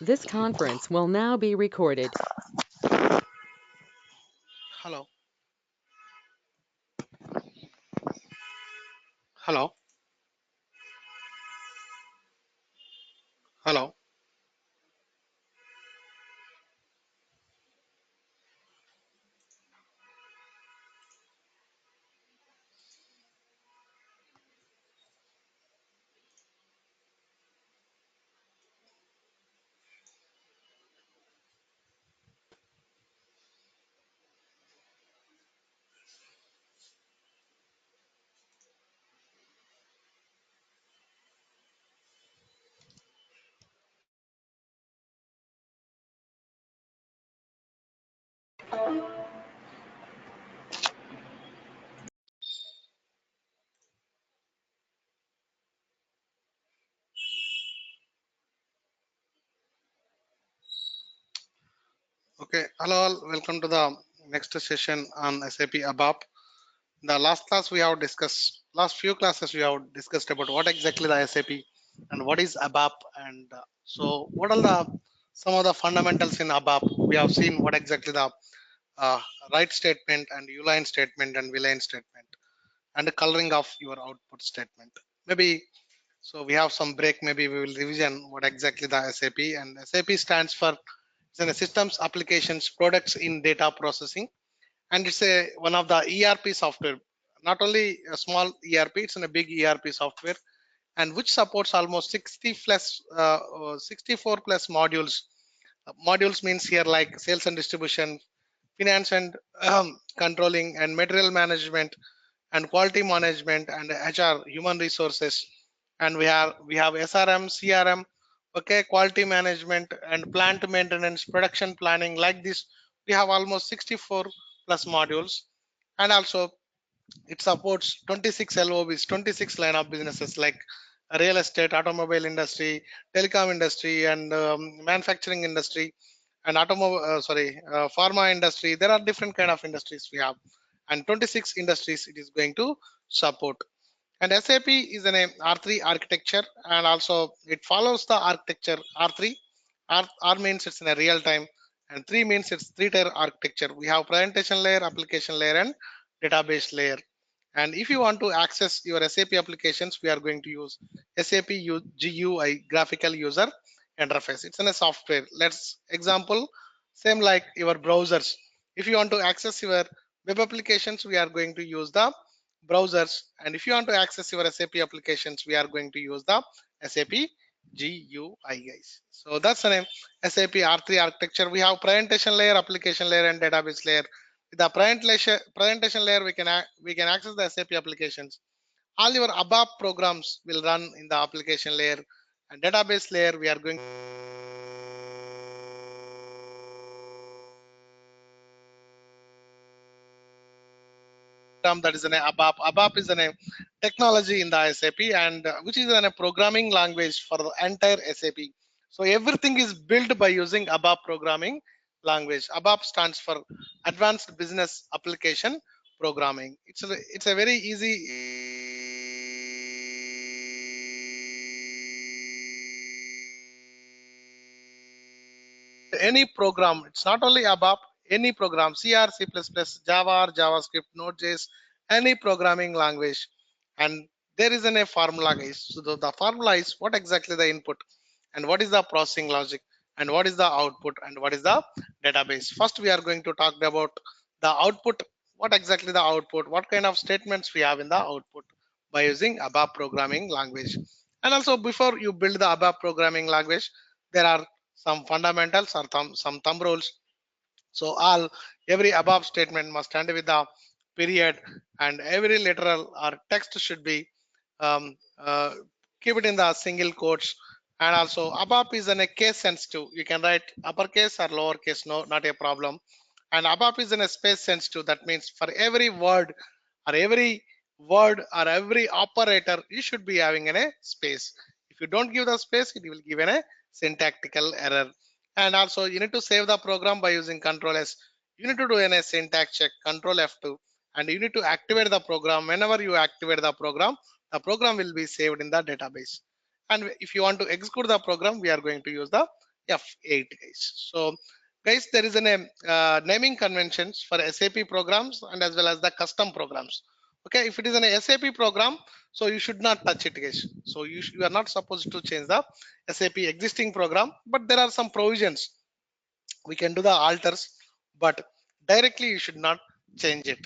This conference will now be recorded. Hello. Hello. Hello. Okay. Hello all. Welcome to the next session on SAP ABAP. The last class we have discussed, last few classes we have discussed about what exactly the SAP and what is ABAP, and so what are the some of the fundamentals in ABAP. We have seen what exactly the uh, write statement and uline statement and villain statement and the coloring of your output statement. Maybe so we have some break. Maybe we will revision what exactly the SAP, and SAP stands for it's a systems applications products in data processing, and it's a one of the ERP software. Not only a small ERP, it's in a big ERP software, and which supports almost 60 plus 64 plus modules. Modules means here like sales and distribution, finance and controlling, and material management, and quality management, and HR, human resources, and we have SRM, CRM, okay, quality management and plant maintenance, production planning. Like this, we have almost 64 plus modules, and also it supports 26 LOBs, 26 line of businesses like real estate, automobile industry, telecom industry, and manufacturing industry, and pharma industry. There are different kind of industries we have, and 26 industries it is going to support. And SAP is an R3 architecture, and also it follows the architecture R3. R means it's in a real time, and 3 means it's three-tier architecture. We have presentation layer, application layer, and database layer. And if you want to access your SAP applications, we are going to use SAP GUI, graphical user interface. It's in a software. Let's example, same like your browsers. If you want to access your web applications, we are going to use the browsers. And if you want to access your SAP applications, we are going to use the SAP GUI, guys. So that's the name SAP R3 architecture. We have presentation layer, application layer, and database layer. With the presentation layer, we can access the SAP applications. All your ABAP programs will run in the application layer, and database layer we are going that is an ABAP. ABAP is a technology in the SAP, and which is a programming language for the entire SAP. So everything is built by using ABAP programming language. ABAP stands for Advanced Business Application Programming. It's a very easy any program. It's not only ABAP, any program, CR, C++, Java, or JavaScript, Node.js, any programming language. And there is a formula, guys. So the formula is what exactly the input, and what is the processing logic, and what is the output, and what is the database. First, we are going to talk about the output. What exactly the output, what kind of statements we have in the output by using ABAP programming language. And also, before you build the ABAP programming language, there are some fundamentals or some thumb rules. So every above statement must end with the period, and every literal or text should be um, uh, keep it in the single quotes. And also above is in a case sensitive. You can write uppercase or lowercase, no, not a problem. And above is in a space sensitive. That means for every word or every operator, you should be having in a space. If you don't give the space, it will give a syntactical error. And also you need to save the program by using control S. You need to do a syntax check, control F2, and you need to activate the program. Whenever you activate the program will be saved in the database. And if you want to execute the program, we are going to use the F8 guys. So guys, there is a naming conventions for SAP programs and as well as the custom programs. Okay, if it is an SAP program, so you should not touch it guys. So you are not supposed to change the SAP existing program, but there are some provisions. We can do the alters, but directly you should not change it.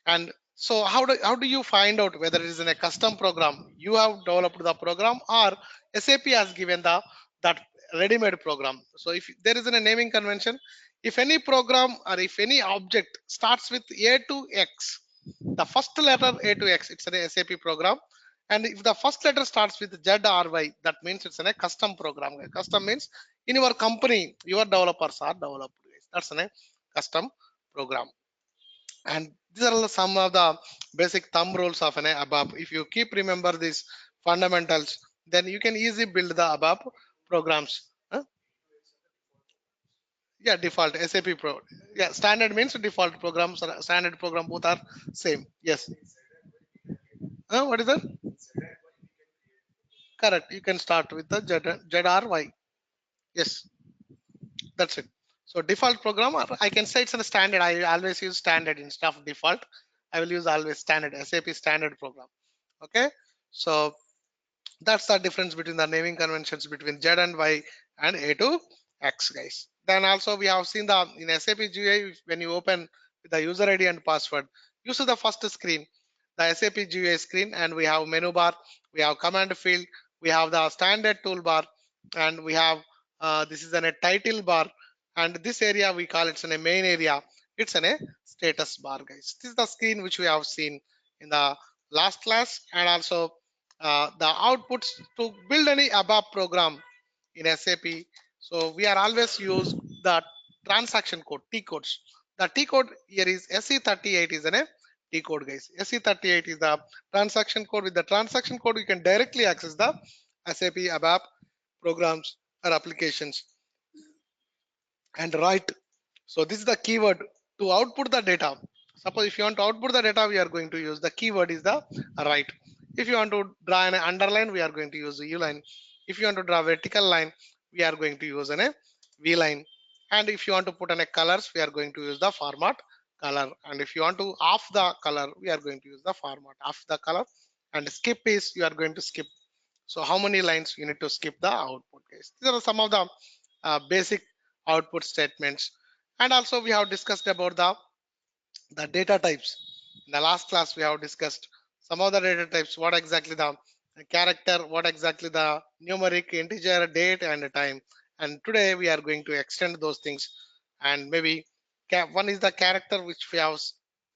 And so how do you find out whether it is in a custom program you have developed the program, or SAP has given the that ready-made program? So if there is a naming convention, if any program or if any object starts with A to X, the first letter A to X, it's an SAP program. And if the first letter starts with Z or Y, that means it's a custom program. Custom means in your company, your developers are developed. That's a custom program. And these are some of the basic thumb rules of an ABAP. If you keep remember these fundamentals, then you can easily build the ABAP programs. Huh? Yeah, default SAP Pro. Yeah, standard means default programs. Standard program both are same. Yes. What is that? Correct. You can start with the Z or Y. Yes, that's it. So default program, or I can say it's a standard. I always use standard instead of default. I will use always standard, SAP standard program. Okay. So that's the difference between the naming conventions between Z and Y and A to X, guys. Then also we have seen the in SAP GUI, when you open with the user ID and password, you see the first screen, the SAP GUI screen, and we have menu bar, we have command field, we have the standard toolbar, and we have this is a title bar, and this area we call it's in a main area. It's in a status bar, guys. This is the screen which we have seen in the last class, and also the outputs to build any ABAP program in SAP. So we are always use the transaction code, T codes. The T code here is SE38 is a T code, guys. SE38 is the transaction code. With the transaction code, you can directly access the SAP ABAP programs or applications and write. So this is the keyword to output the data. Suppose if you want to output the data, we are going to use the keyword is the write. If you want to draw an underline, we are going to use the U line. If you want to draw a vertical line, we are going to use a V line. And if you want to put in a colors, we are going to use the format color. And if you want to off the color, we are going to use the format off the color. And skip is you are going to skip. So how many lines you need to skip the output, guys? These are some of the basic output statements. And also we have discussed about the data types. In the last class we have discussed some of the data types, what exactly the character, what exactly the numeric, integer, date and time. And today we are going to extend those things, and maybe one is the character which we have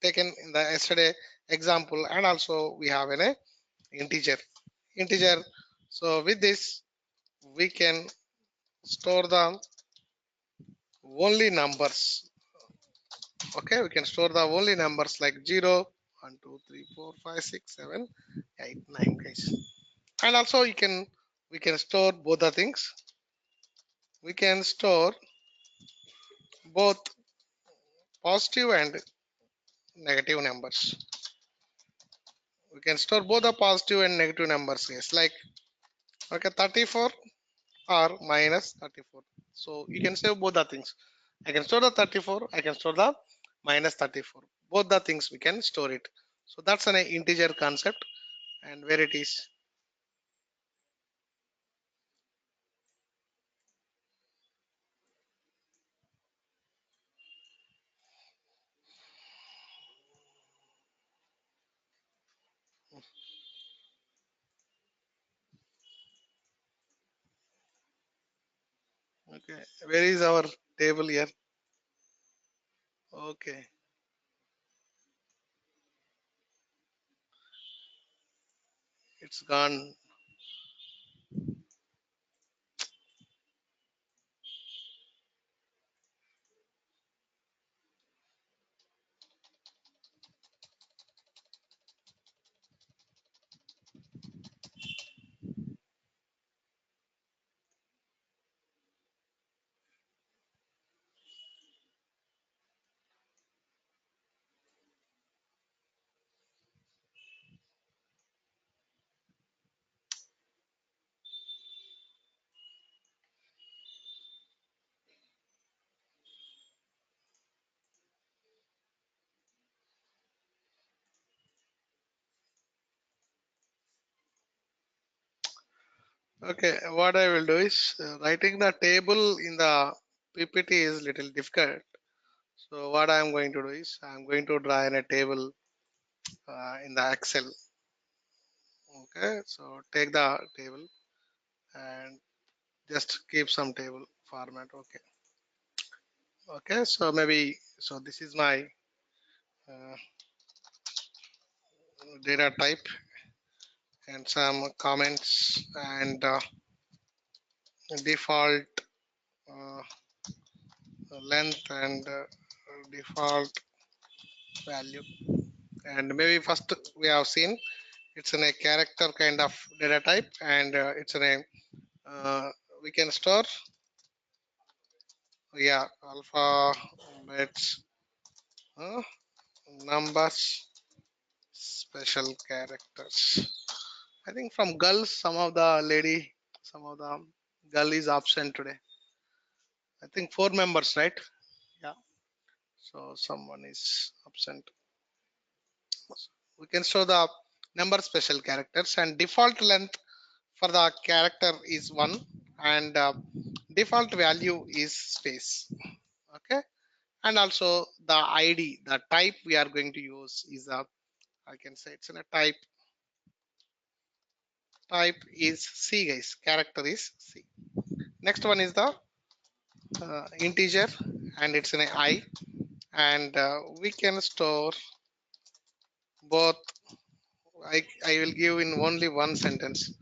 taken in the yesterday example, and also we have an integer. So with this we can store the only numbers. Okay, we can store the only numbers like 0, 1, 2, 3, 4, 5, 6, 7, 8, 9, guys. And also we can store both the things. We can store both positive and negative numbers. We can store both the positive and negative numbers, guys, like okay 34 or minus 34. So you can save both the things. I can store the 34, I can store the minus 34. Both the things we can store it. So that's an integer concept, and where it is. Okay, where is our table here? Okay, it's gone. Okay, what I will do is writing the table in the PPT is little difficult. So what I am going to do is I am going to draw in a table in the Excel. Okay, so take the table and just keep some table format. Okay, okay. So maybe this is my uh, data type and some comments and default uh, length and default value. And maybe first we have seen it's in a character kind of data type, and it's in a we can store alphabets, uh, numbers, special characters. I think from girls, some of the girl is absent today. I think 4 members, right? Yeah. So someone is absent. We can show the number special characters, and default length for the character is 1, and default value is space. Okay. And also the ID, the type we are going to use is a, I can say it's in a type is C, guys. Character is C. Next one is the integer, and it's in a I, and we can store both. I will give in only one sentence.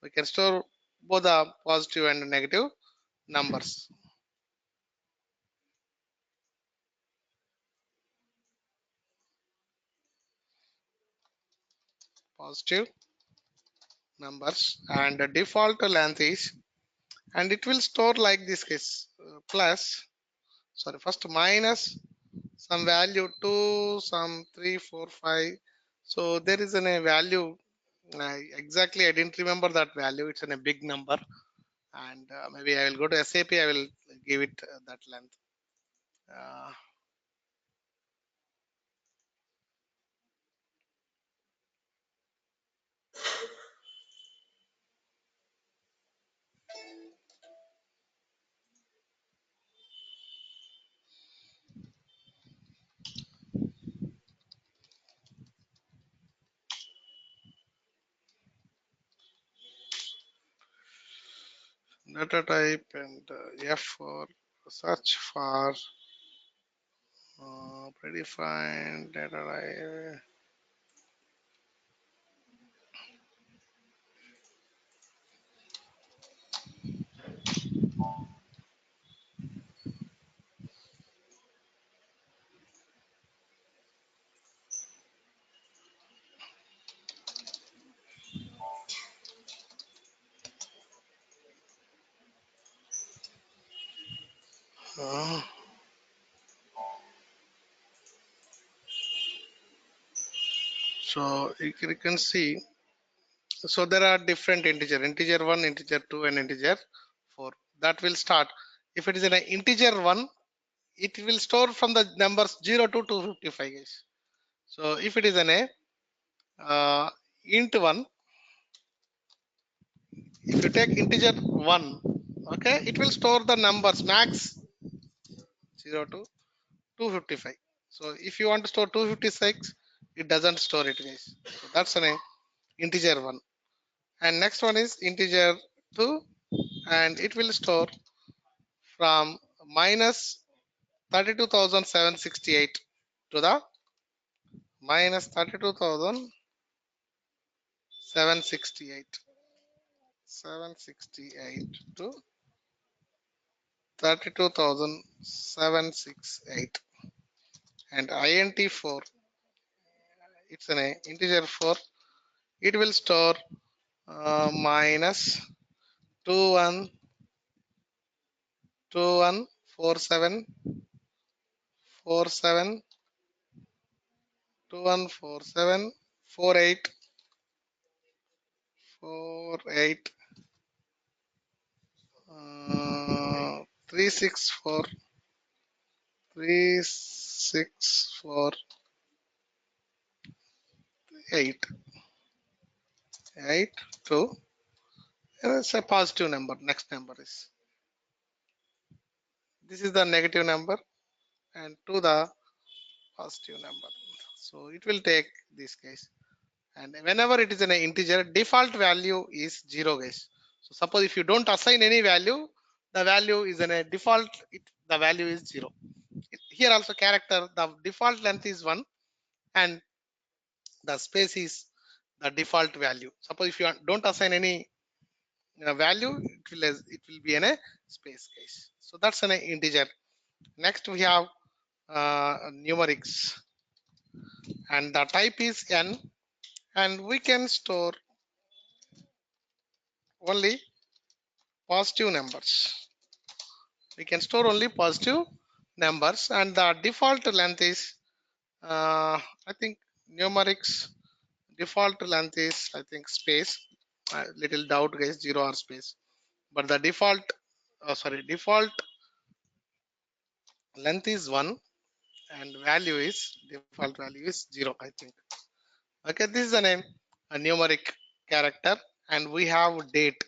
We can store both the positive and negative numbers. Positive numbers, and the default length is, and it will store like this case plus, sorry, first minus some value 2, some 3, 4, 5. So there is a value. Exactly, I didn't remember that value. It's in a big number, and maybe I will go to SAP. I will give it that length. Uh, Data type and F for search for predefined data type. Uh, so you can see, so there are different integer 1, integer 2, and integer 4. That will start. If it is an integer 1, it will store from the numbers 0 to 255, guys. So if it is an int 1, if you take integer 1, okay, it will store the numbers max 0 to 255. So if you want to store 256, it doesn't store it, guys. So that's an integer 1. And next one is integer 2, and it will store from minus 32,768 to the minus 32,768 768 to 32,768. And int 4, it's an integer 4, it will store minus 2147 47 2147 48 48 364 8 8 to It's a positive number. Next number is, this is the negative number and to the positive number. So it will take this case. And whenever it is an integer, default value is 0, guys. So suppose if you don't assign any value, the value is in a default, the value is 0. Here also character, the default length is 1 and the space is the default value. Suppose if you don't assign any value, it will be in a space case. So that's an integer. Next we have numerics, and the type is n, and we can store only positive numbers. We can store only positive numbers, and the default length is I think numerics default length is, I think, space. Little doubt, guys, 0 or space, but the default default length is 1 and value is, default value is 0, I think. Okay, this is a name, a numeric character, and we have date.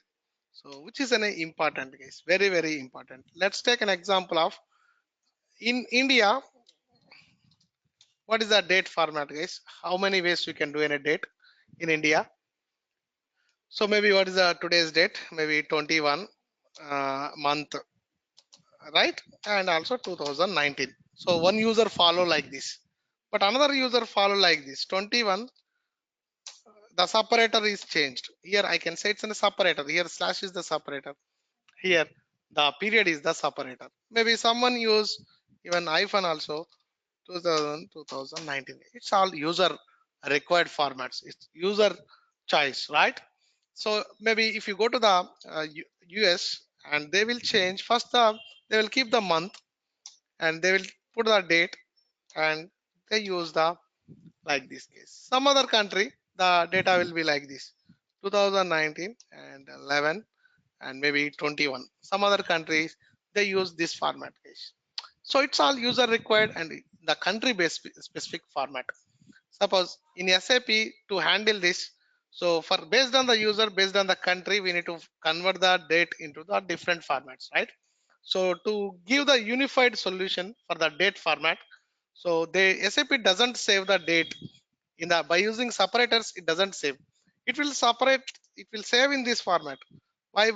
So which is an important, guys, very very important. Let's take an example of, in India, what is the date format, guys? How many ways we can do in a date in India? So maybe what is the today's date? Maybe 21 month, right? And also 2019. So one user follow like this, but another user follow like this. 21, the separator is changed. Here I can say it's in a separator. Here slash is the separator. Here the period is the separator. Maybe someone use even hyphen also. 2000, 2019. It's all user required formats. It's user choice, right? So maybe if you go to the US, and they will change first they will keep the month and they will put the date, and they use the like this case. Some other country, the data will be like this: 2019 and 11 and maybe 21. Some other countries, they use this format case. So it's all user required and the country based specific format. Suppose in SAP, to handle this, so for based on the user, based on the country, we need to convert the date into the different formats, right? So to give the unified solution for the date format, so the SAP doesn't save the date in the, by using separators, it doesn't save. It will separate, it will save in this format, y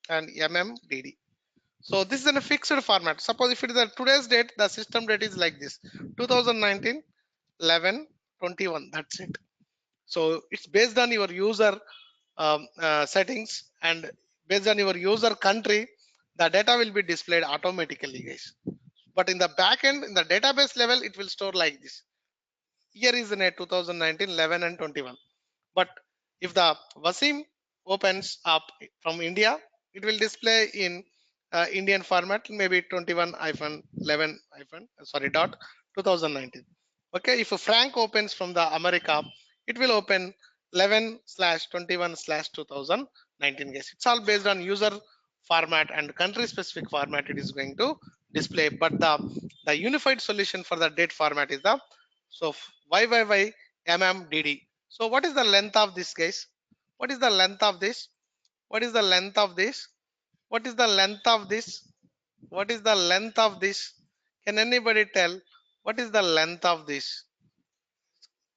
and mmdd. So this is in a fixed format. Suppose if it is a today's date, the system date is like this: 2019 11 21. That's it. So it's based on your user settings, and based on your user country, the data will be displayed automatically, guys. But in the backend, in the database level, it will store like this. Here is in a 2019 11 and 21. But if the Wasim opens up from India, it will display in Indian format, maybe 21 11 dot 2019. Okay, if Frank opens from the America, it will open 11/21/2019. Guys, it's all based on user format and country specific format it is going to display. But the unified solution for the date format is the, so YYYMMDD. So what is the length of this, guys? What is the length of this? What is the length of this? What is the length of this? What is the length of this? Can anybody tell what is the length of this?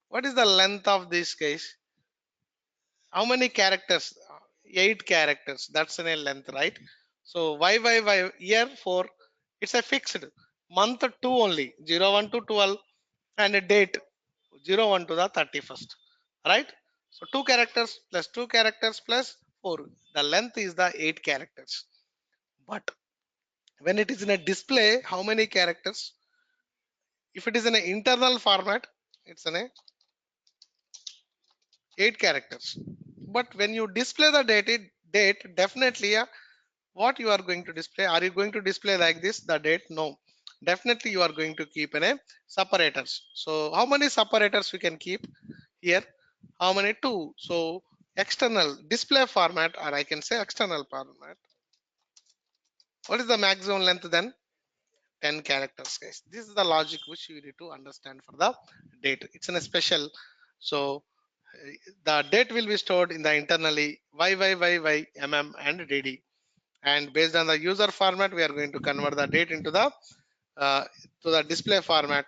What is the length of this, guys? How many characters? 8 characters. That's in a length, right? So YYY year 4, it's a fixed month 2 only, 01 to 12, and a date 01 to the 31st, right? So 2 characters plus 2 characters plus 4. The length is the 8 characters. But when it is in a display, how many characters? If it is in an internal format, it's in a 8 characters. But when you display the date, definitely what you are going to display? Are you going to display like this, the date? No. Definitely you are going to keep in a separators. So how many separators we can keep here? How many? 2. So external display format, or I can say external format. What is the maximum length then? 10 characters, guys. This is the logic which you need to understand for the date. It's in a special. So The date will be stored in the internally YYYY, MM, and DD. And based on the user format, we are going to convert the date into the uh, to the display format,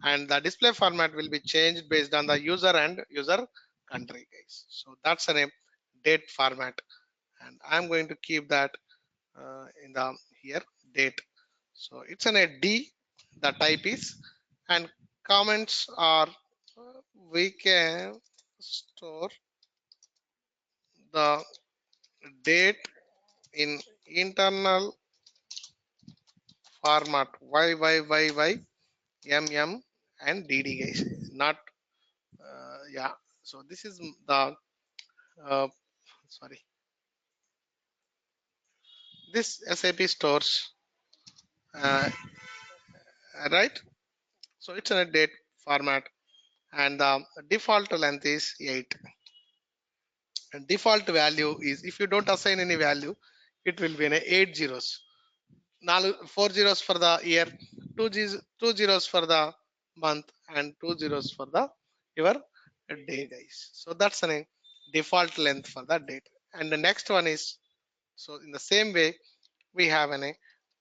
and the display format will be changed based on the user and user country, guys. So that's a name date format, and I'm going to keep that in the here date. So it's an a D, the type is, and comments are we can store the date in internal format YYYY MM and DD, guys, not yeah. So this is the uh, sorry, this SAP stores uh, right. So it's in a date format, and the default length is 8, and default value is, if you don't assign any value, it will be in a 8 zeros. 4 zeros for the year, 2 zeros for the month, and 2 zeros for the your day, guys. So that's a default length for the date. And the next one is, so in the same way, we have a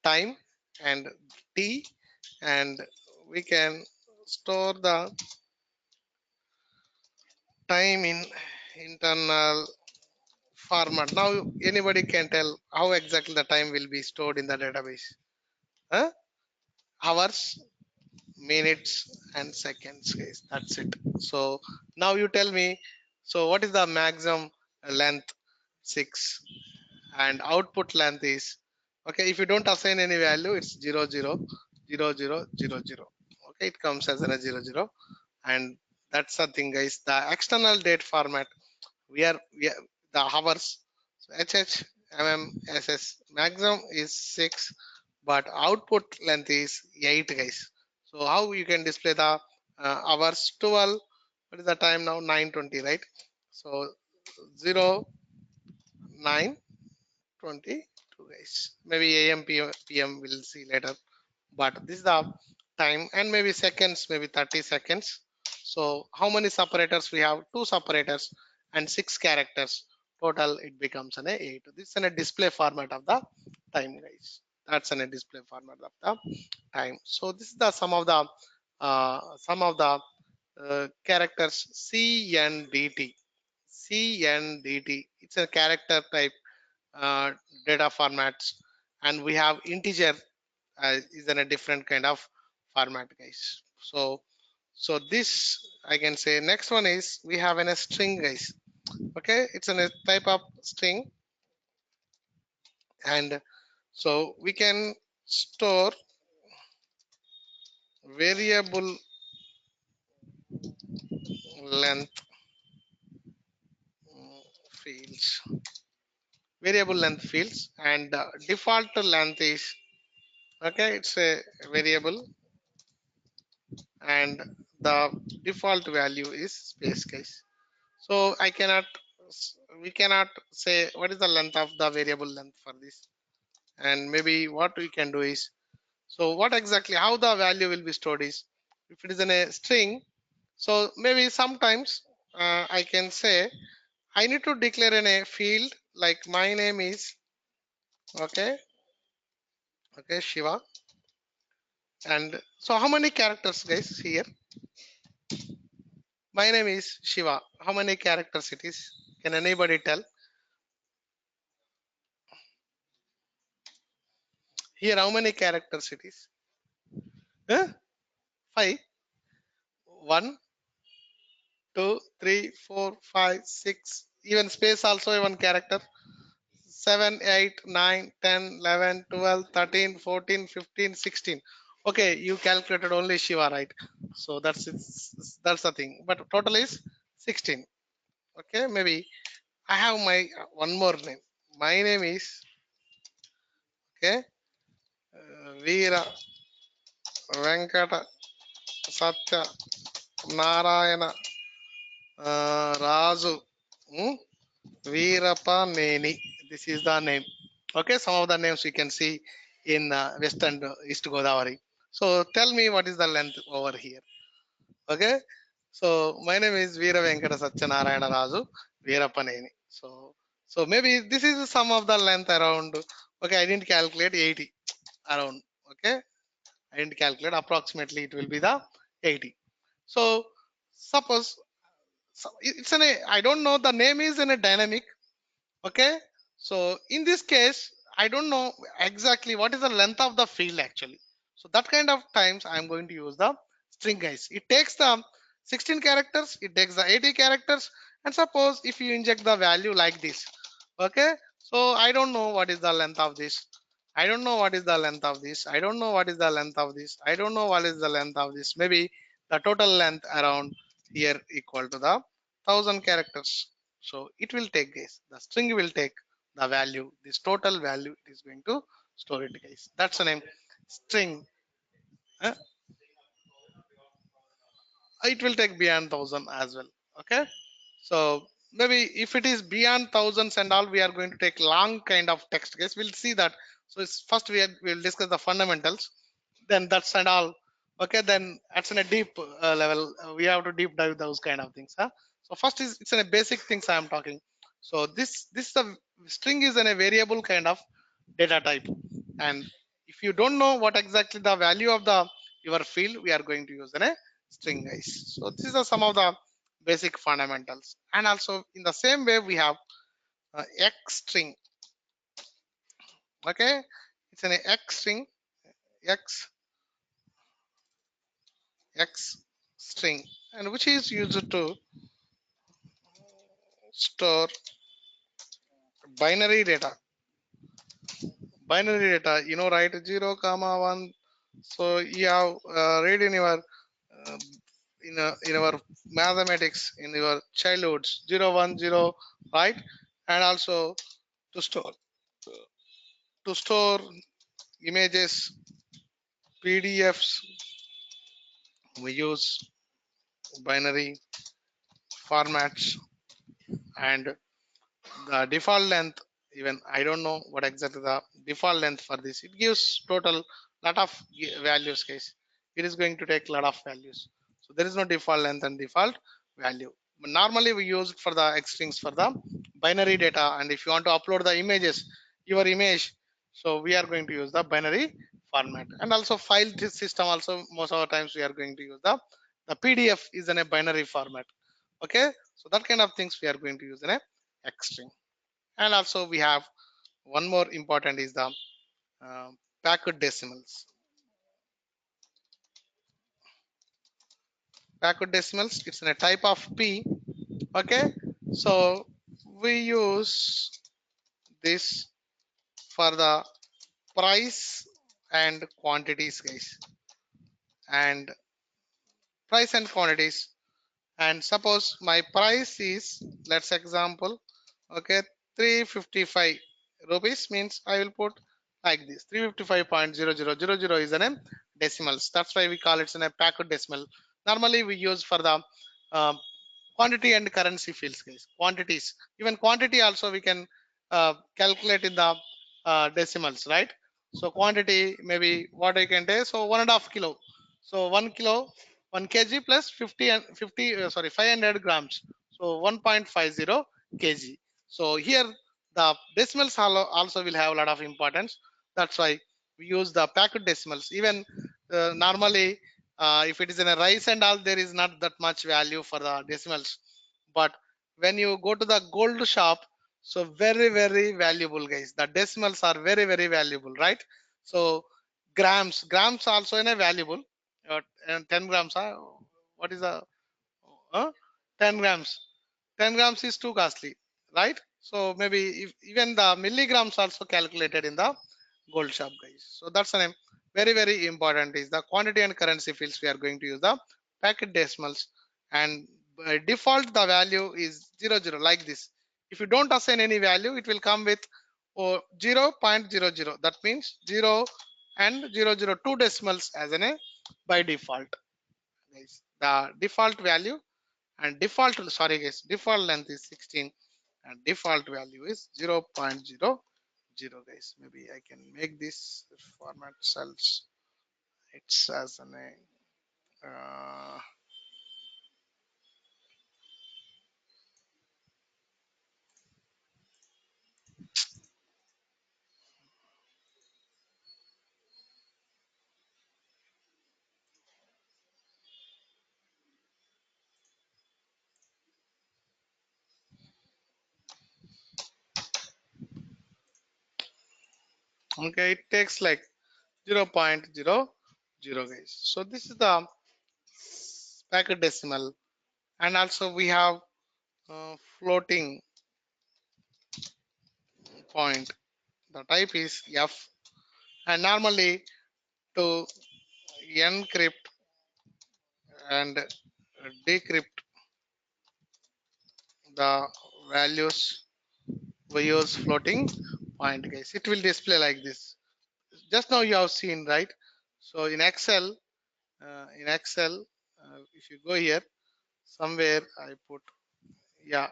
time and t, and we can store the time in internal format. Now anybody can tell how exactly the time will be stored in the database. Huh? Hours, minutes, and seconds, guys. That's it. So now you tell me, so what is the maximum length? 6. And output length is, okay, if you don't assign any value, it's 0, 0, 0, 0, 0, 0. Okay, it comes as a 0, 0. And that's the thing, guys. The external date format, we are the hours. So HH, MM, SS, maximum is 6, but output length is 8, guys. So how you can display the hours? 12. What is the time now? 9:20, right? So 0, 9, 22, guys. Maybe AM, PM we'll see later, but this is the time. And maybe seconds, maybe 30 seconds. So how many separators we have? 2 separators and 6 characters. Total it becomes an 8. This is a display format of the time, guys. That's a display format of the time. So this is the some of the characters. CNDT. CNDT, it's a character type uh, data formats, and we have integer is in a different kind of format, guys. So this I can say. Next one is, we have in a string, guys. Okay, it's in a type of string, and so we can store variable length fields, variable length fields, and default length is, okay, it's a variable, and the default value is space, guys. So I cannot, we cannot say what is the length of the variable length for this. And maybe what we can do is, so what exactly, how the value will be stored is, if it is in a string, so maybe sometimes I can say I need to declare in a field like my name is, okay, okay, Shiva. And so how many characters, guys, here? My name is Shiva. How many characters it is? Can anybody tell? Here, how many characters it is? Huh? 5. 1, 2, 3, 4, 5, 6. Even space also one character. 7, 8, 9, 10, 11, 12, 13, 14, 15, 16. Okay, you calculated only Shiva, right? So that's it. That's the thing. But total is 16. Okay, maybe I have my one more name. My name is, okay, Veera Venkata Satya Narayana Razu Veerappa Neni. This is the name. Okay, some of the names we can see in West and East Godavari. So tell me what is the length over here. Okay, So my name is Veera Venkata Satyanarayana Raju Veerapaneni. So maybe this is some of the length around. Okay, I didn't calculate 80 around. Okay, I didn't calculate. Approximately it will be the 80. So suppose it's an I don't know, the name is in a dynamic. Okay, so in this case I don't know exactly what is the length of the field actually. So that kind of times I'm going to use the string guys. It takes the 16 characters, it takes the 80 characters, and suppose if you inject the value like this. Okay, so I don't know what is the length of this. I don't know what is the length of this. I don't know what is the length of this. I don't know what is the length of this. Maybe the total length around here equal to the 1000 characters. So it will take guys, the string will take the value, this total value it is going to store it guys. That's the name string. uh, it will take beyond 1000 as well. Okay, so maybe if it is beyond thousands and all, we are going to take long kind of text guys. We'll see that. So it's first we'll discuss the fundamentals, then that's and all. Okay, then that's in a deep level, we have to deep dive those kind of things, huh? So first is it's in a basic things I am talking. So this the string is in a variable kind of data type, and if you don't know what exactly the value of the your field, we are going to use in a string guys. So these are some of the basic fundamentals. And also in the same way we have x string. Okay, it's an x string, x x string, and which is used to store binary data. Binary data, you know, right? 0 comma 1. So you have read in your uh, in our mathematics in your childhoods, 0 1 0, right? And also to store to store images, pdfs, we use binary formats. And the default length, even I don't know what exactly the default length for this. It gives total lot of values case. It is going to take a lot of values. So there is no default length and default value. But normally we use it for the x strings for the binary data. And if you want to upload the images, your image, so we are going to use the binary format. And also file system also, most of the times we are going to use the pdf is in a binary format. Okay, so that kind of things we are going to use in a x string. And also we have one more important is the uh, packed decimals. Packed decimals, it's in a type of p. Okay, so we use this for the price and quantities guys, and price and quantities. And suppose my price is, let's example, okay, 355 rupees, means I will put like this, 355.0000 is an decimals. That's why we call it in a packed decimal. Normally we use for the um, quantity and currency fields guys, quantities. Even quantity also we can calculate in the decimals, right? So quantity maybe what I can take, so 1.5 kilo. So 1 kilo, 1 kg plus 50 and 50 sorry 500 grams, so 1.50 kg. So here the decimals also will have a lot of importance. That's why we use the packed decimals. Even normally if it is in a rice and all, there is not that much value for the decimals. But when you go to the gold shop, so very valuable guys, the decimals are very valuable, right? So grams also in a valuable. And 10 grams, what is the 10 grams, 10 grams is too costly, right? So maybe if, even the milligrams also calculated in the gold shop guys. So that's the name. Very important is the quantity and currency fields, we are going to use the packet decimals. And by default the value is 00 like this. If you don't assign any value, it will come with 0.00. That means 0 and 002 decimals as an a by default guys. The default value and default, sorry guys, default length is 16 and default value is 0.00 guys. Maybe I can make this format cells, it's as an Okay, it takes like 0.00 guys. So this is the packet decimal, and also we have floating point. The type is F, and normally to encrypt and decrypt the values, we use floating point guys. It will display like this. Just now you have seen, right? So in Excel, if you go here somewhere, I put, yeah,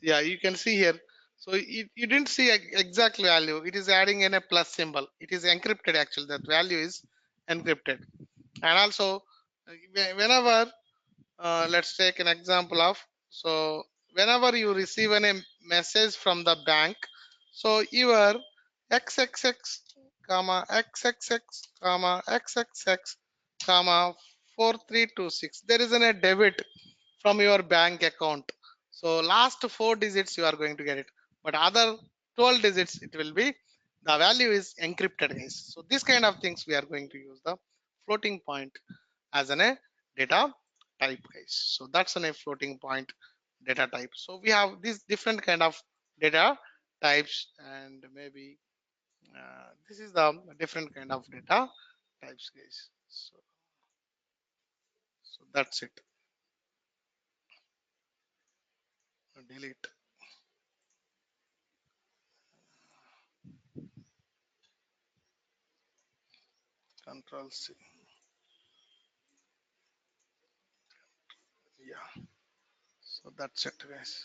yeah, you can see here. So you didn't see exact value. It is adding in a plus symbol. It is encrypted actually. That value is encrypted. And also, whenever let's take an example of, so whenever you receive a message from the bank, so your xxx comma xxx comma xxx comma 4326, there is a debit from your bank account. So last 4 digits you are going to get it, but other 12 digits it will be, the value is encrypted guys. So this kind of things we are going to use the floating point as a data type guys. So that's a floating point data type. So we have these different kind of data types, and maybe this is the different kind of data types guys. So that's it. Delete, control C. Yeah, so that's it guys.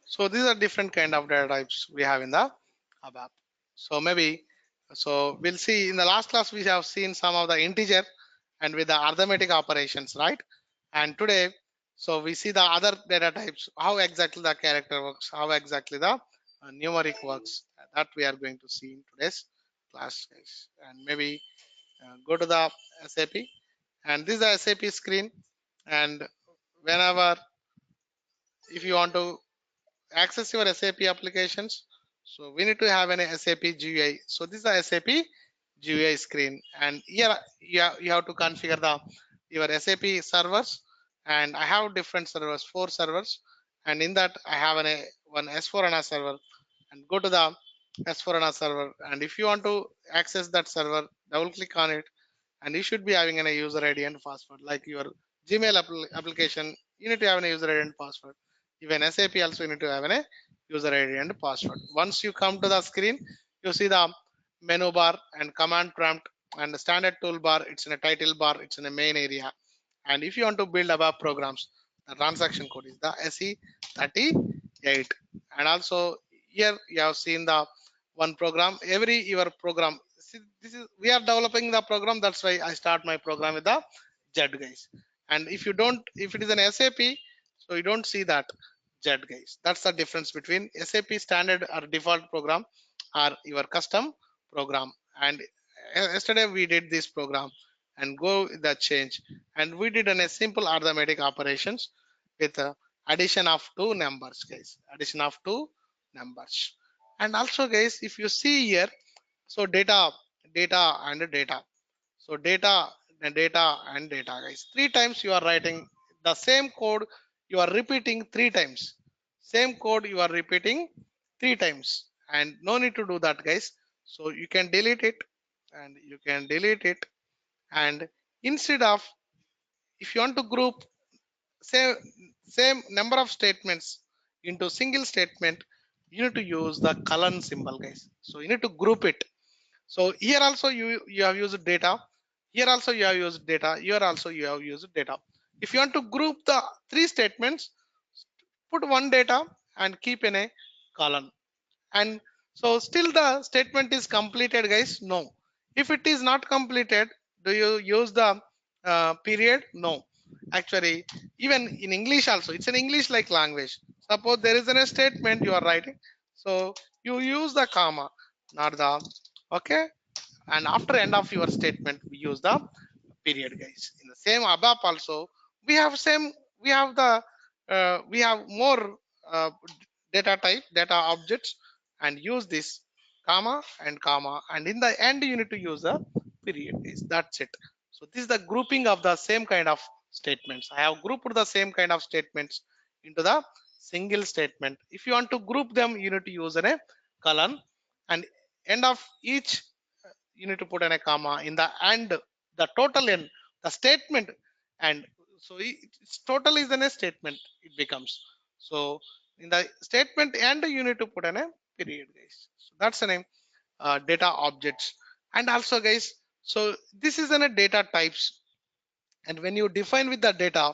So these are different kind of data types we have in the ABAP. So maybe, so we'll see in the last class we have seen some of the integer and with the arithmetic operations, right? And today, so we see the other data types, how exactly the character works, how exactly the numeric works. That we are going to see in today's class, guys. And maybe go to the SAP, and this is the SAP screen. And whenever, if you want to access your SAP applications, so we need to have an SAP GUI. So this is the SAP GUI screen, and here you have to configure the your SAP servers, and I have different servers, 4 servers, and in that I have one S4HANA server, and go to the S4HANA server, and if you want to access that server, double click on it, and you should be having a user ID and password like your Gmail application. You need to have a user ID and password. Even SAP also you need to have a user ID and password. Once you come to the screen, you see the menu bar and command prompt and the standard toolbar. It's in a title bar. It's in a main area. And if you want to build above programs, the transaction code is the SE38. And also here you have seen the one program. Every your program. See, this is we are developing the program. That's why I start my program with the Z guys. And if you don't, if it is an SAP, so you don't see that Z guys. That's the difference between SAP standard or default program or your custom program. And yesterday we did this program and go the change, and we did a simple arithmetic operations with addition of two numbers guys, addition of two numbers. And also guys, if you see here, so data and data, so data and data and data guys, 3 times you are writing the same code, you are repeating 3 times, same code you are repeating 3 times, and no need to do that guys. So you can delete it, and you can delete it, and instead of, if you want to group same same number of statements into single statement, you need to use the colon symbol guys. So you need to group it. So here also you have used data, here also you have used data, here also you have used data. If you want to group the 3 statements, put one data and keep in a column. And so still the statement is completed guys? No. If it is not completed, do you use the period? No. Actually, even in English also, it's an English like language. Suppose there is a statement you are writing, so you use the comma, not the, okay. And after end of your statement we use the period guys. In the same ABAP also we have same, we have the we have more data type, data objects, and use this comma and comma, and in the end you need to use a period. That's it. So this is the grouping of the same kind of statements. I have grouped the same kind of statements into the single statement. If you want to group them, you need to use a colon, and end of each you need to put in a comma in the and, the total in the statement, and so it's total is in a statement it becomes. So in the statement and you need to put in a period, guys. So that's the name, data objects. And also, guys, so this is in a data types, and when you define with the data,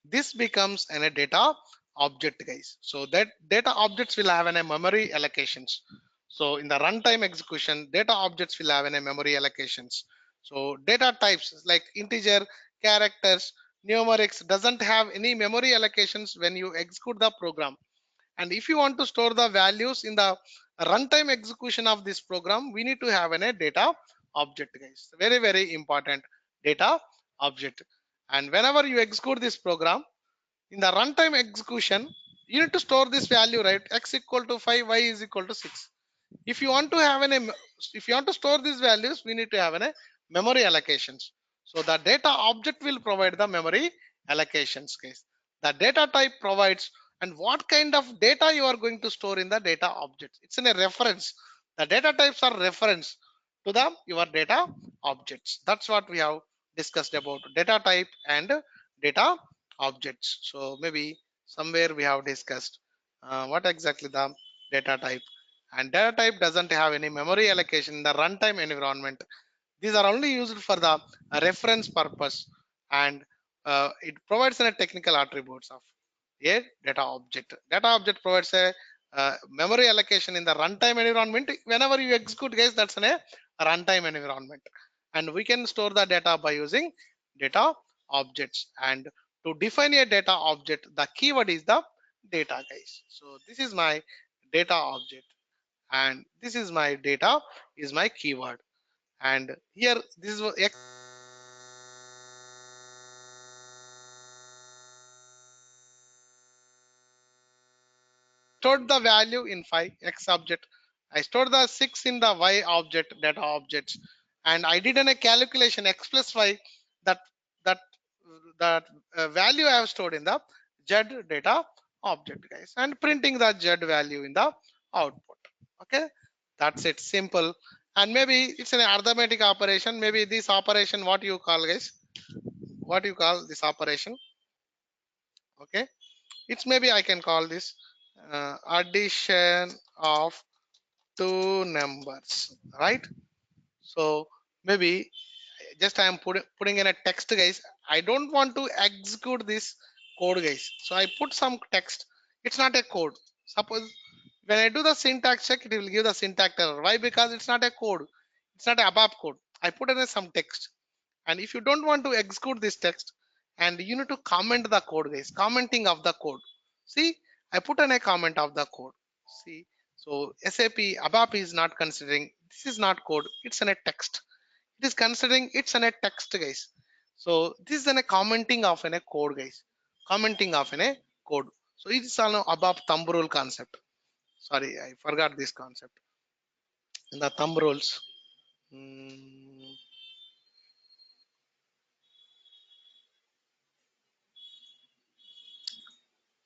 this becomes an a data object, guys. So that data objects will have a memory allocations. So in the runtime execution, data objects will have a memory allocations. So data types like integer, characters, numerics doesn't have any memory allocations when you execute the program. And if you want to store the values in the runtime execution of this program, we need to have a data object, guys. Very, very important, data object. And whenever you execute this program in the runtime execution, you need to store this value, right? X equal to 5, y is equal to 6. If you want to have if you want to store these values, we need to have a memory allocations. So the data object will provide the memory allocations, guys. The data type provides, and what kind of data you are going to store in the data object. It's in a reference. The data types are reference to the your data objects. That's what we have discussed about data type and data objects. So maybe somewhere we have discussed what exactly the data type, and data type doesn't have any memory allocation in the runtime environment. These are only used for the reference purpose, and it provides a technical attributes of a data object. Data object provides a memory allocation in the runtime environment. Whenever you execute, guys, that's in a runtime environment, and we can store the data by using data objects. And to define a data object, the keyword is the data, guys. So this is my data object, and this is my data is my keyword. And here this is what stored the value in 5 x object. I stored the 6 in the y object, data objects, and I did a calculation x plus y, that that value I have stored in the z data object, guys, and printing the z value in the output. Okay, that's it, simple. And maybe it's an arithmetic operation. Maybe this operation, what you call, guys, what you call this operation? Okay, it's maybe I can call this addition of two numbers, right? So maybe just I am putting in a text, guys. I don't want to execute this code, guys, so I put some text. It's not a code. Suppose when I do the syntax check, it will give the syntax error. Why? Because it's not a code, it's not a ABAP code. I put in some text, and if you don't want to execute this text, and you need to comment the code, guys, commenting of the code. See, I put in a comment of the code. See, so SAP ABAP is not considering this is not code, it's in a text. It is considering it's in a text, guys. So this is in a commenting of in a code, guys, commenting of in a code. So it's all ABAP thumb rule concept. Sorry, I forgot this concept in the thumb rules. Hmm.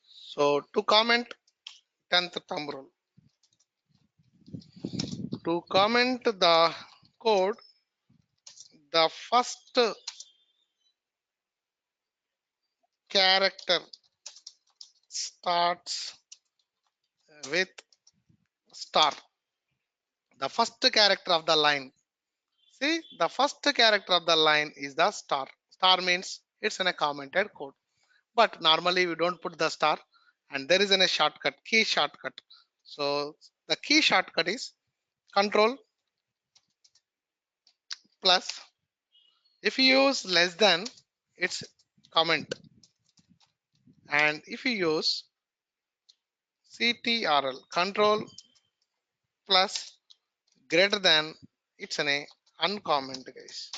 So to comment 10th thumb rule, to comment the code, the first character starts with star. The first character of the line. See, the first character of the line is the star. Star means it's in a commented code. But normally we don't put the star, and there is a shortcut, key shortcut. So the key shortcut is control plus. If you use less than, it's comment, and if you use CTRL, control plus greater than, it's an uncomment, guys.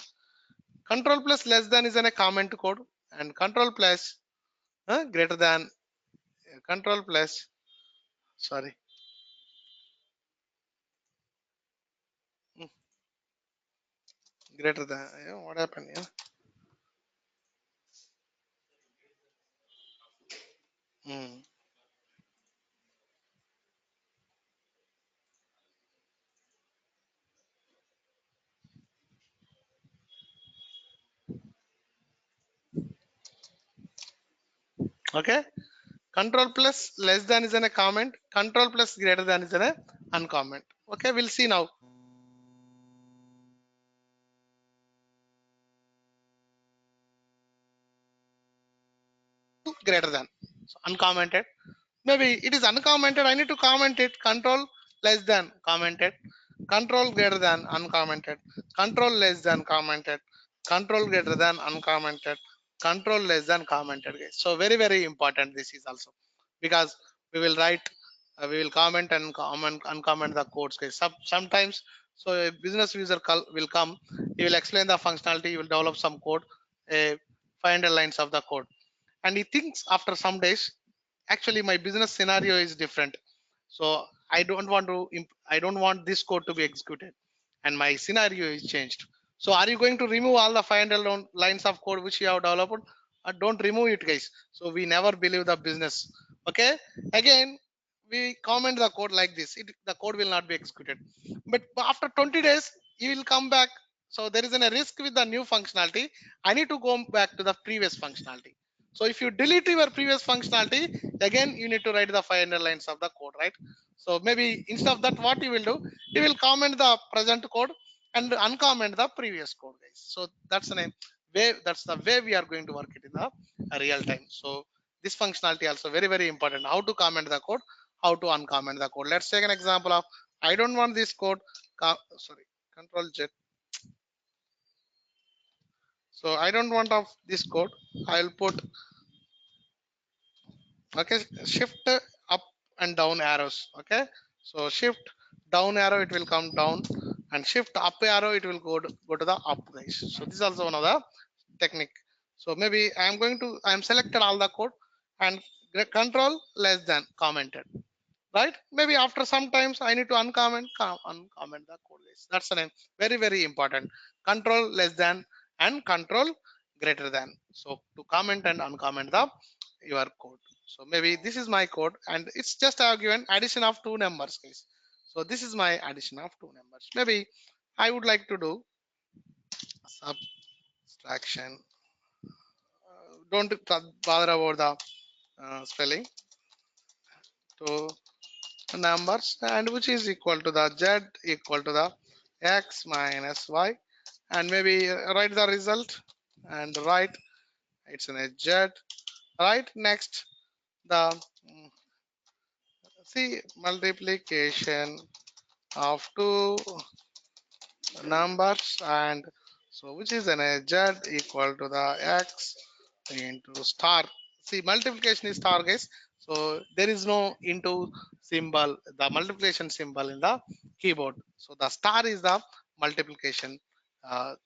Control plus less than is a comment code, and control plus greater than control plus sorry mm, greater than what happened here. Mm. Okay, control plus less than is in a comment, control plus greater than is in a uncomment. Okay, we'll see now. Greater than, so uncommented, maybe it is uncommented, I need to comment it, control less than commented, control greater than uncommented, control less than commented, control greater than uncommented, control less than commented, guys. So very important this is also, because we will write we will comment and comment uncomment the codes, guys. Sometimes, so a business user will come, he will explain the functionality, he will develop some code, a 500 lines of the code, and he thinks after some days, actually my business scenario is different, so I don't want this code to be executed, and my scenario is changed. So are you going to remove all the 500 lines of code which you have developed? Don't remove it, guys. So we never believe the business. Okay, again we comment the code like this, the code will not be executed, but after 20 days he will come back. So there is a risk with the new functionality, I need to go back to the previous functionality. So if you delete your previous functionality, again you need to write the 500 lines of the code, right? So maybe instead of that, what you will do, you will comment the present code and uncomment the previous code, guys. So that's the name way, that's the way we are going to work it in the real time. So this functionality also very important, how to comment the code, how to uncomment the code. Let's take an example of, I don't want this code, sorry, control j, so I don't want of this code, I'll put, okay, shift up and down arrows. Okay, so shift down arrow, it will come down, and shift up arrow, it will go to the up, guys. So this is also one of the technique. So maybe I am going to, I am selected all the code, and control less than commented, right? Maybe after sometimes I need to uncomment the code, guys. That's the name, very important, control less than and control greater than. So to comment and uncomment the your code. So maybe this is my code, and it's just I have given addition of two numbers, guys. So this is my addition of two numbers. Maybe I would like to do subtraction. Don't bother about the spelling, to numbers, and which is equal to the z equal to the x minus y, and maybe write the result and write it's in a z, right? Next, the see multiplication of two numbers, and so which is an z equal to the x into star. See, multiplication is star, guys. So there is no into symbol, the multiplication symbol in the keyboard. So the star is the multiplication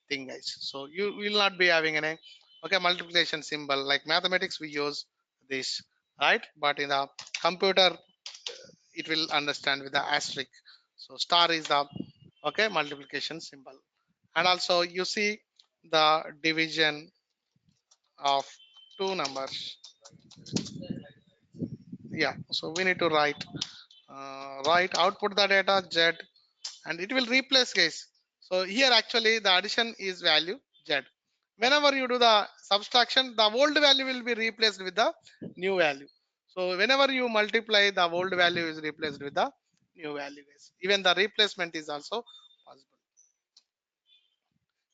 thing, guys. So you will not be having any, okay, multiplication symbol like mathematics we use this, right? But in the computer it will understand with the asterisk. So star is the, okay, multiplication symbol. And also you see the division of two numbers. Yeah, so we need to write output the data z, and it will replace, guys. So here actually the addition is value z. Whenever you do the subtraction, the old value will be replaced with the new value. So whenever you multiply, the old value is replaced with the new value, guys. Even the replacement is also possible.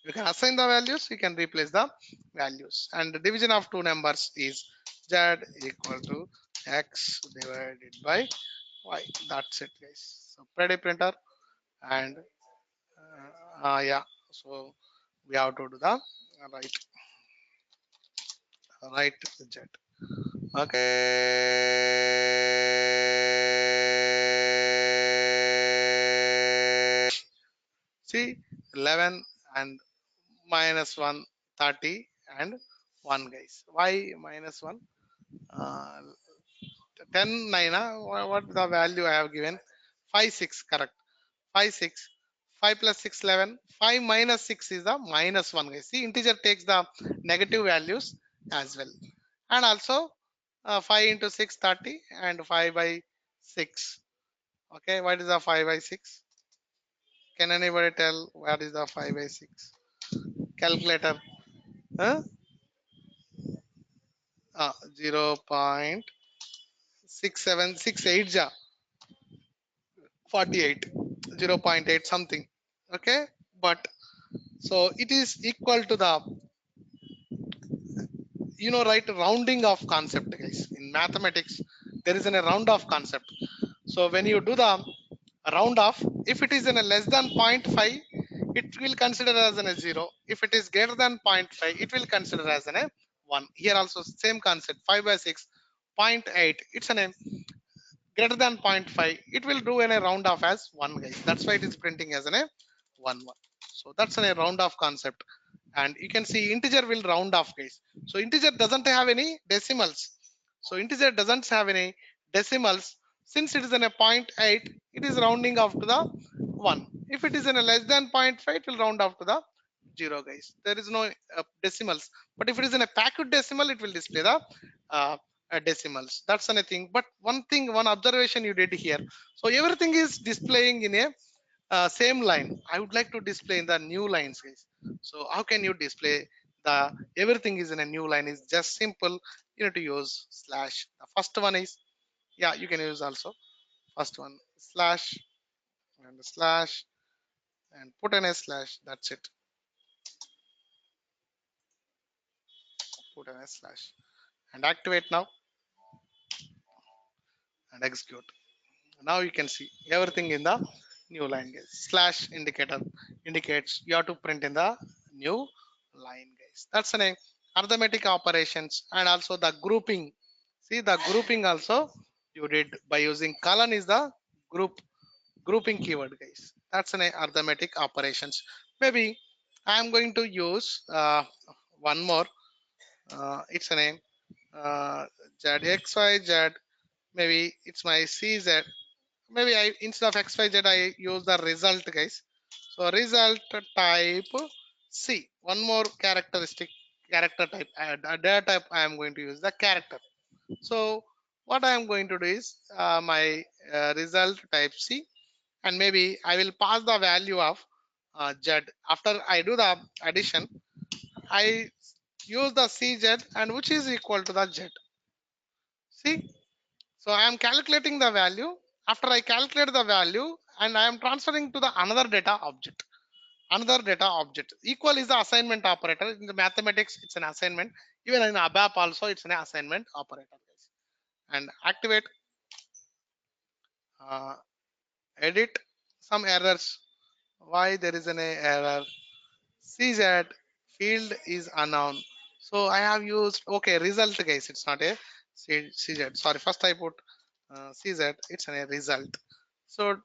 You can assign the values, you can replace the values, and the division of two numbers is z equal to x divided by y. That's it, guys. So pretty printer, and yeah, so we have to do the right right z. Okay, see 11 and minus 1 30 and 1 guys. Why minus 1? uh, 10 9, what the value I have given? 5 6, correct. 5 6, 5 plus 6 11, 5 minus 6 is the minus 1 guys. See, integer takes the negative values as well. And also 5 into 6 30, and 5 by 6. Okay, what is the 5 by 6? Can anybody tell what is the 5 by 6? Calculator. Huh? 0.6768 ja 48, 0.8 something. Okay, but so it is equal to the, right, rounding of concept guys. In mathematics there is a round off concept. So when you do the round off, if it is in a less than zero point 0.5, it will consider as an a 0. If it is greater than zero point 0.5, it will consider as an a 1. Here also same concept, 5 by 6, zero point 0.8, it's an a greater than zero point 0.5, it will do in a round off as 1 guys. That's why it is printing as an a 1 1. So that's a round off concept. And you can see integer will round off guys. So integer doesn't have any decimals. So integer doesn't have any decimals. Since it is in a zero point 0.8, it is rounding off to the 1. If it is in a less than zero point 0.5, it will round off to the 0 guys. There is no decimals. But if it is in a packed decimal, it will display the uh, decimals. That's anything. But one observation you did here. So everything is displaying in a same line. I would like to display in the new lines guys. So how can you display the everything is in a new line? Is just simple. You need to use slash. The first one is, yeah, you can use also first one slash and slash, and put in a slash. That's it. Put in a slash and activate now and execute. Now you can see everything in the new line guys. Slash indicator indicates you have to print in the new line guys. That's an arithmetic operations. And also the grouping. See, the grouping also you did by using colon is the grouping keyword guys. That's an arithmetic operations. Maybe I am going to use one more. It's a name z xyz. Maybe it's my cz. Maybe I, instead of xyz, I use the result guys. So result type C. One more characteristic character type, data type. I am going to use the character. So what I am going to do is my result type C, and maybe I will pass the value of z. After I do the addition, I use the cz, and which is equal to the z. See, so I am calculating the value. After I calculate the value, and I am transferring to the another data object. Another data object. Equal is the assignment operator. In the mathematics, it's an assignment. Even in ABAP also, it's an assignment operator. And activate, uh, edit some errors. Why there is an error? CZ field is unknown. So I have used, okay, result guys. It's not a CZ. Sorry, first I put CZ. It's a result. So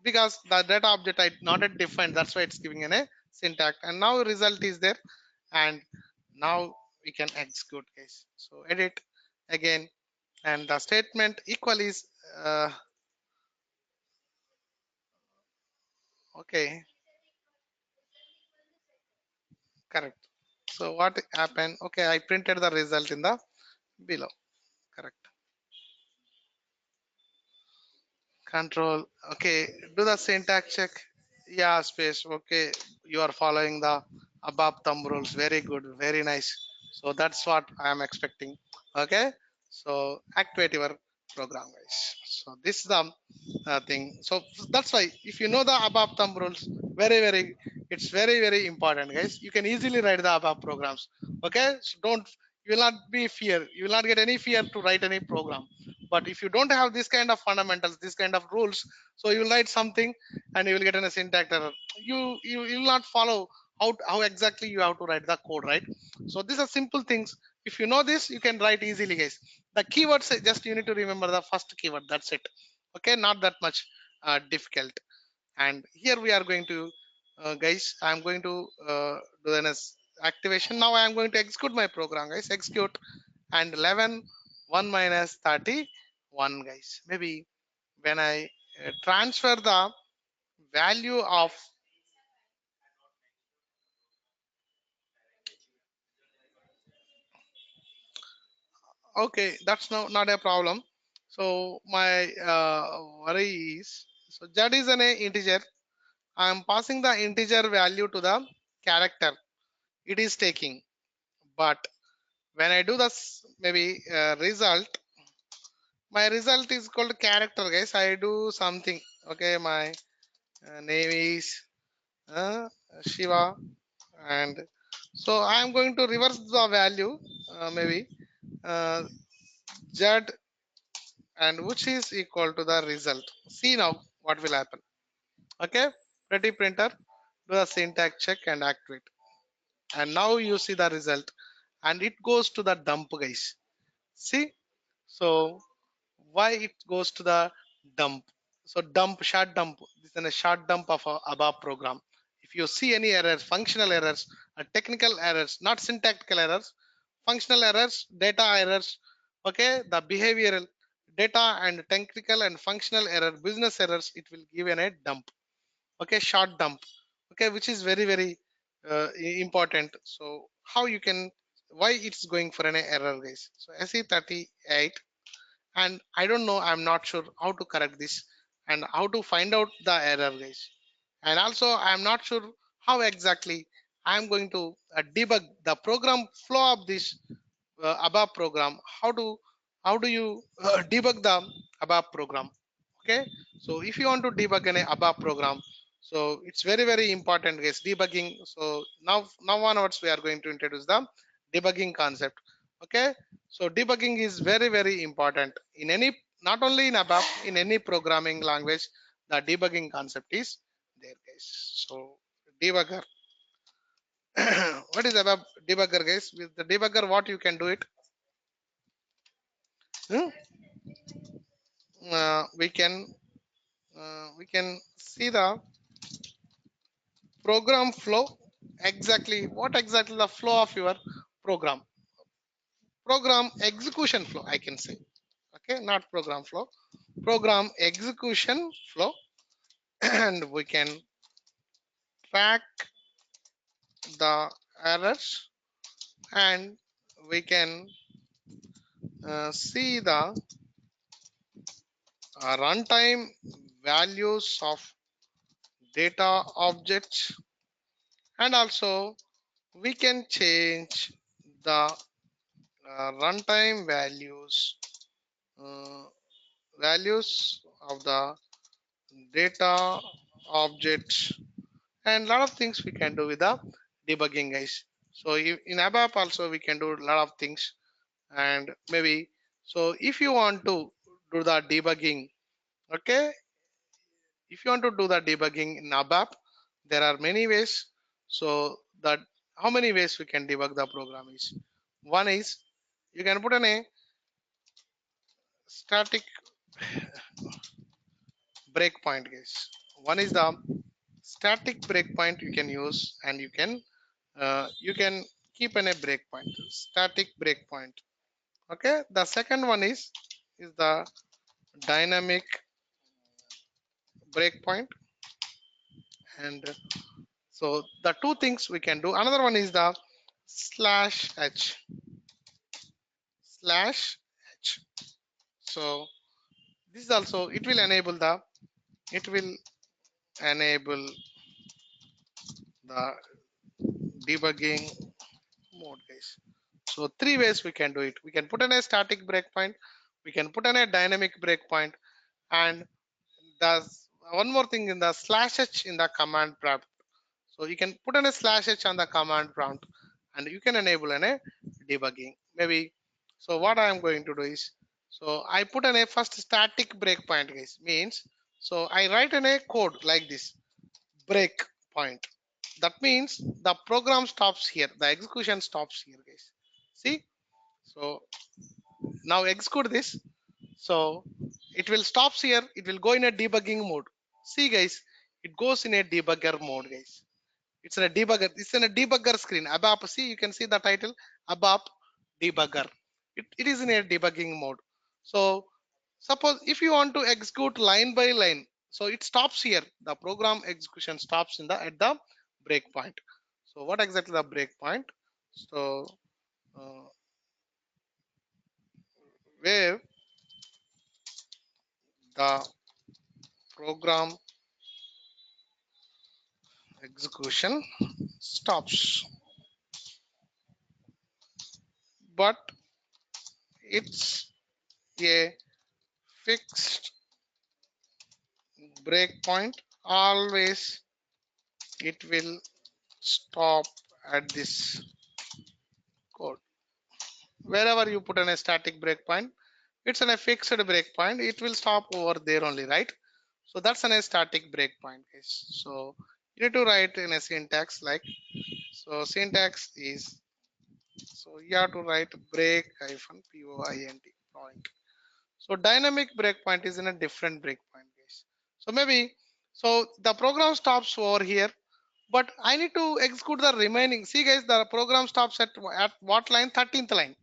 because the data object I not yet defined, that's why it's giving an a syntax. And now result is there, and now we can execute guys. So edit again, and the statement equal is okay, correct. So what happened? Okay, I printed the result in the below, correct. Control, okay, do the syntax check. Yeah, space, okay, you are following the above thumb rules. Very good, very nice. So that's what I am expecting. Okay, so activate your program guys. So this is the thing. So that's why if you know the above thumb rules, very it's very important guys. You can easily write the above programs. Okay, so don't, you will not be fear, you will not get any fear to write any program. But if you don't have this kind of fundamentals, this kind of rules, so you will write something and you will get a syntax error. You will not follow how exactly you have to write the code, right? So these are simple things. If you know this, you can write easily guys. The keywords, just you need to remember the first keyword, that's it. Okay, not that much difficult. And here we are going to guys, I'm going to do an activation. Now I am going to execute my program, guys. Execute, and 11 1 minus 31, guys. Maybe when I transfer the value of, okay, that's not a problem. So my worry is, so that is an integer. I am passing the integer value to the character. It is taking, but when I do this, maybe result, my result is called character, guys. I do something. Okay, my name is Shiva, and so I am going to reverse the value, maybe uh, Z, and which is equal to the result. See now what will happen. Okay, Pretty Printer, do the syntax check and activate, and now you see the result, and it goes to the dump, guys. See, so why it goes to the dump? So dump, short dump, this is a short dump of a above program. If you see any errors, functional errors, technical errors, not syntactical errors, functional errors, data errors, okay, the behavioral data and technical and functional error, business errors, it will give a dump. Okay, short dump. Okay, which is very important. So how you can, why it's going for an error, guys? So SE38, and I don't know, I'm not sure how to correct this and how to find out the error, guys. And also I'm not sure how exactly I'm going to debug the program flow of this above program. How do you debug the above program? Okay, so if you want to debug an above program, so it's very important, guys, debugging. So now onwards we are going to introduce the debugging concept. Okay, so debugging is very important in any, not only in above, in any programming language, the debugging concept is there, guys. So debugger, what is above debugger, guys? With the debugger, what you can do it, hmm? We can see the program flow, exactly what exactly the flow of your program execution flow, I can say. Okay, not program flow, program execution flow. And we can track the errors, and we can see the runtime values of data objects, and also we can change the runtime uh, values of the data objects, and lot of things we can do with the debugging, guys. So in ABAP also we can do a lot of things, and maybe, so if you want to do the debugging, okay, if you want to do the debugging in ABAP, there are many ways. So that, how many ways we can debug the program is, one is you can put in a static breakpoint, guys. One is the static breakpoint you can use, and you can keep in a breakpoint, static breakpoint. Okay, the second one is the dynamic breakpoint. And so the two things we can do, another one is the /h. So this is also, it will enable the debugging mode, guys. So three ways we can do it. We can put in a static breakpoint, we can put in a dynamic breakpoint, and there's one more thing in the /h in the command prompt. So you can put in a /h on the command prompt, and you can enable a debugging. Maybe, so what I am going to do is, so I put in a first static breakpoint, guys, means, so I write in a code like this, break point. That means the program stops here, the execution stops here, guys. See, so now execute this. So it will stops here, it will go in a debugging mode. See, guys, it goes in a debugger mode, guys. It's a debugger. It's in a debugger screen. ABAP. See, you can see the title ABAP debugger. It is in a debugging mode. So suppose if you want to execute line by line, so it stops here. The program execution stops in the at the breakpoint. So what exactly the breakpoint? So uh, where the program execution stops, but it's a fixed breakpoint. Always it will stop at this code. Wherever you put in a static breakpoint, it's in a fixed breakpoint, it will stop over there only, right? So that's an a static breakpoint, guys. So you need to write in a syntax like, so syntax is, so you have to write break hyphen point point. So dynamic breakpoint is in a different breakpoint, guys. So maybe, so the program stops over here, but I need to execute the remaining. See guys, the program stops at what line? 13th line.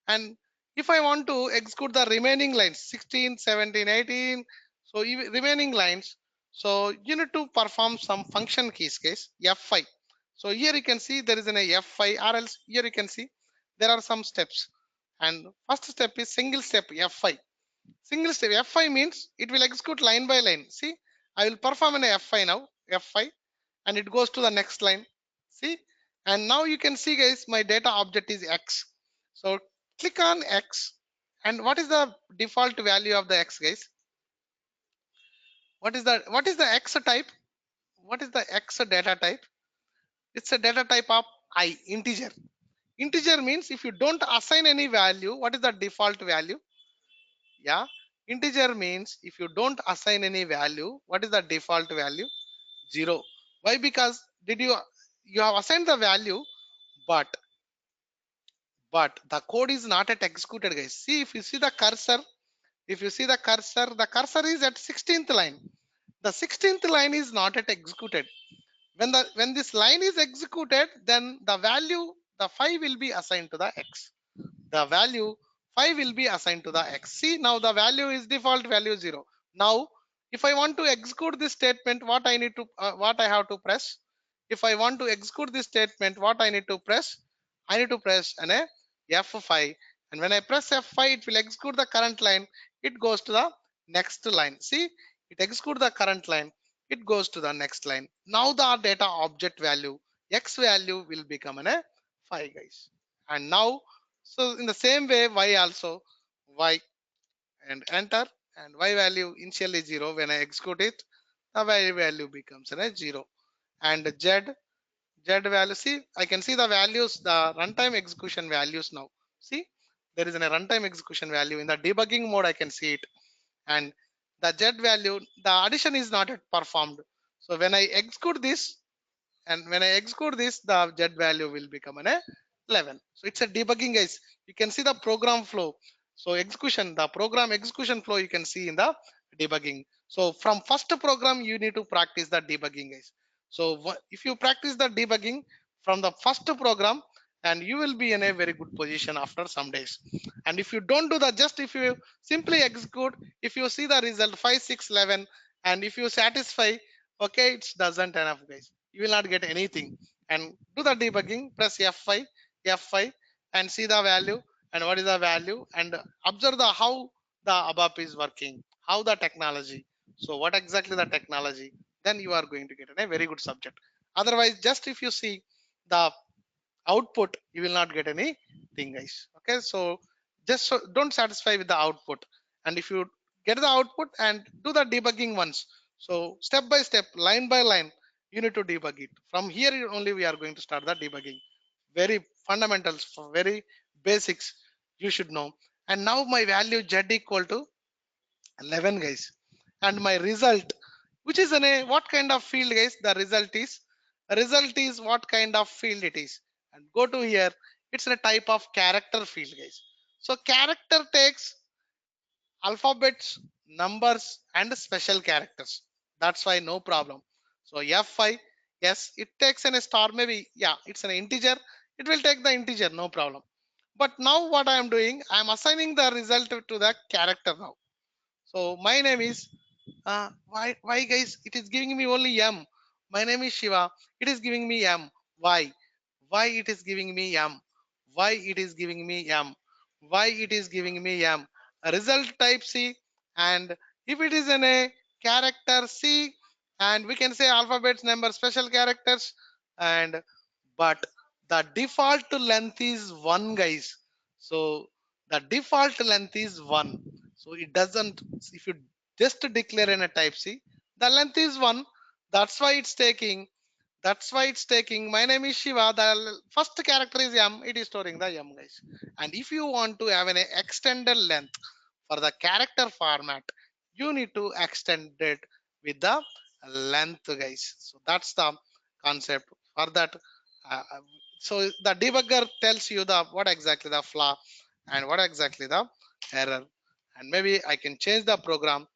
And if I want to execute the remaining lines 16, 17, 18, so remaining lines, so you need to perform some function keys, guys. F5. So here you can see there is an F5, or else here you can see there are some steps. And first step is single step F5. Single step F5 means it will execute line by line. See, I will perform an F5 now, F5, and it goes to the next line. See, and now you can see, guys, my data object is X. So click on X, and what is the default value of the X, guys? What is the X type? What is the X data type? It's a data type of I, integer. Integer means if you don't assign any value, what is the default value? Yeah, integer means if you don't assign any value, what is the default value? 0. Why? Because you have assigned the value, but the code is not yet executed, guys. See, if you see the cursor, the cursor is at 16th line. The 16th line is not yet executed. When this line is executed, then the value, the 5 will be assigned to the X. The value 5 will be assigned to the X. See, now the value is default value 0. Now if I want to execute this statement, what I have to press? If I want to execute this statement, what I need to press? I need to press an F5, and when I press F5, it will execute the current line. It goes to the next line. See, it executes the current line, it goes to the next line. Now the data object value X value will become an 5, guys. And now, so in the same way, Y also, Y, and enter, and Y value initially 0. When I execute it, the Y value becomes a 0. And Z value, see, I can see the values, the runtime execution values now. See, there is a runtime execution value in the debugging mode. I can see it, and the Z value, the addition is not yet performed. So when I execute this, the Z value will become an 11. So it's a debugging, guys. You can see the program flow. So the program execution flow, you can see in the debugging. So from first program, you need to practice the debugging, guys. So if you practice the debugging from the first program, and you will be in a very good position after some days. And if you don't do that, just if you simply execute, if you see the result 5, 6, 11, and if you satisfy, okay, it doesn't enough, guys. You will not get anything. And do the debugging, press F5, and see the value, and what is the value, and observe the how the ABAP is working, how the technology. So what exactly the technology, then you are going to get a very good subject. Otherwise, just if you see the output, you will not get anything, guys. Okay, so just don't satisfy with the output, and if you get the output and do the debugging once, so step by step, line by line, you need to debug it. From here only we are going to start the debugging. Very fundamentals, very basics you should know. And now my value Z equal to 11, guys, and my result, which is in a what kind of field, guys? The result is what kind of field it is. And go to here, it's a type of character field, guys. So character takes alphabets, numbers, and special characters. That's why no problem. So F5, Yes, it takes a star, maybe, yeah, it's an integer. It will take the integer, no problem. But now what I am doing, I am assigning the result to the character now. So my name is, why guys, it is giving me only M. My name is Shiva. It is giving me M. Why? Why it is giving me M? Why it is giving me M? Why it is giving me M? A result type C, and if it is in a character C, and we can say alphabets, number, special characters, and but the default length is 1, guys. So the default length is 1. So it doesn't, if you just declare in a type C, the length is 1. That's why it's taking, that's why it's taking, my name is Shiva, the first character is M, it is storing the M, guys. And if you want to have an extended length for the character format, you need to extend it with the length, guys. So that's the concept for that. So the debugger tells you the what exactly the flaw and what exactly the error, and maybe I can change the program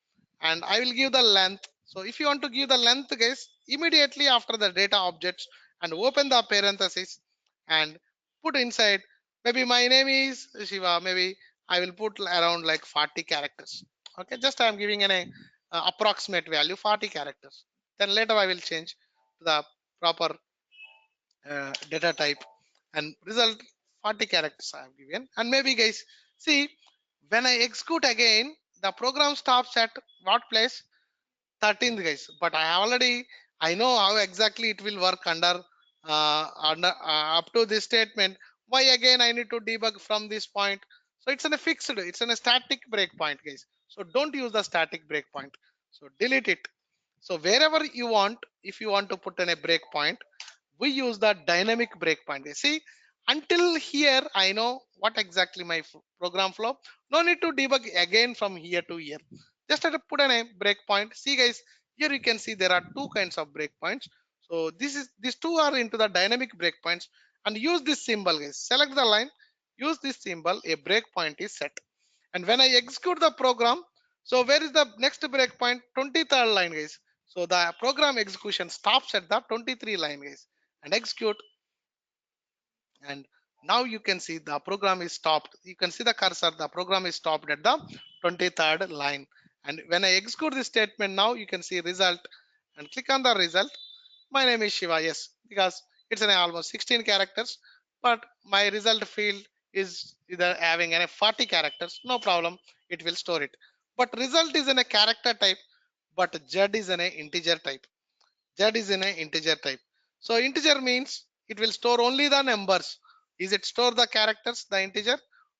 and I will give the length. So if you want to give the length, guys, immediately after the data objects, and open the parenthesis and put inside, maybe my name is Shiva, maybe I will put around like 40 characters. Okay, just I am giving an approximate value 40 characters. Then later I will change to the proper data type, and result 40 characters I have given. And maybe guys, see, when I execute again, the program stops at what place? 13th, guys. But I already, I know how exactly it will work up to this statement. Why again I need to debug from this point? So it's in a fixed, it's in a static breakpoint, guys. So don't use the static breakpoint, so delete it. So wherever you want, if you want to put in a breakpoint, we use the dynamic breakpoint. You see, until here I know what exactly my program flow. No need to debug again from here to here. Just have to put in a breakpoint. See, guys, here you can see there are two kinds of breakpoints. So these two are into the dynamic breakpoints, and use this symbol, guys. Select the line, use this symbol. A breakpoint is set, and when I execute the program, so where is the next breakpoint? 23rd line, guys. So the program execution stops at the 23 line, guys, and execute. And now you can see the program is stopped. You can see the cursor, the program is stopped at the 23rd line. And when I execute this statement, now you can see result, and click on the result. My name is Shiva, yes, because it's an almost 16 characters, but my result field is either having a 40 characters, no problem, it will store it. But result is in a character type, but Z is in a integer type. Z is in an integer type. So integer means it will store only the numbers. Is it store the characters, the integer?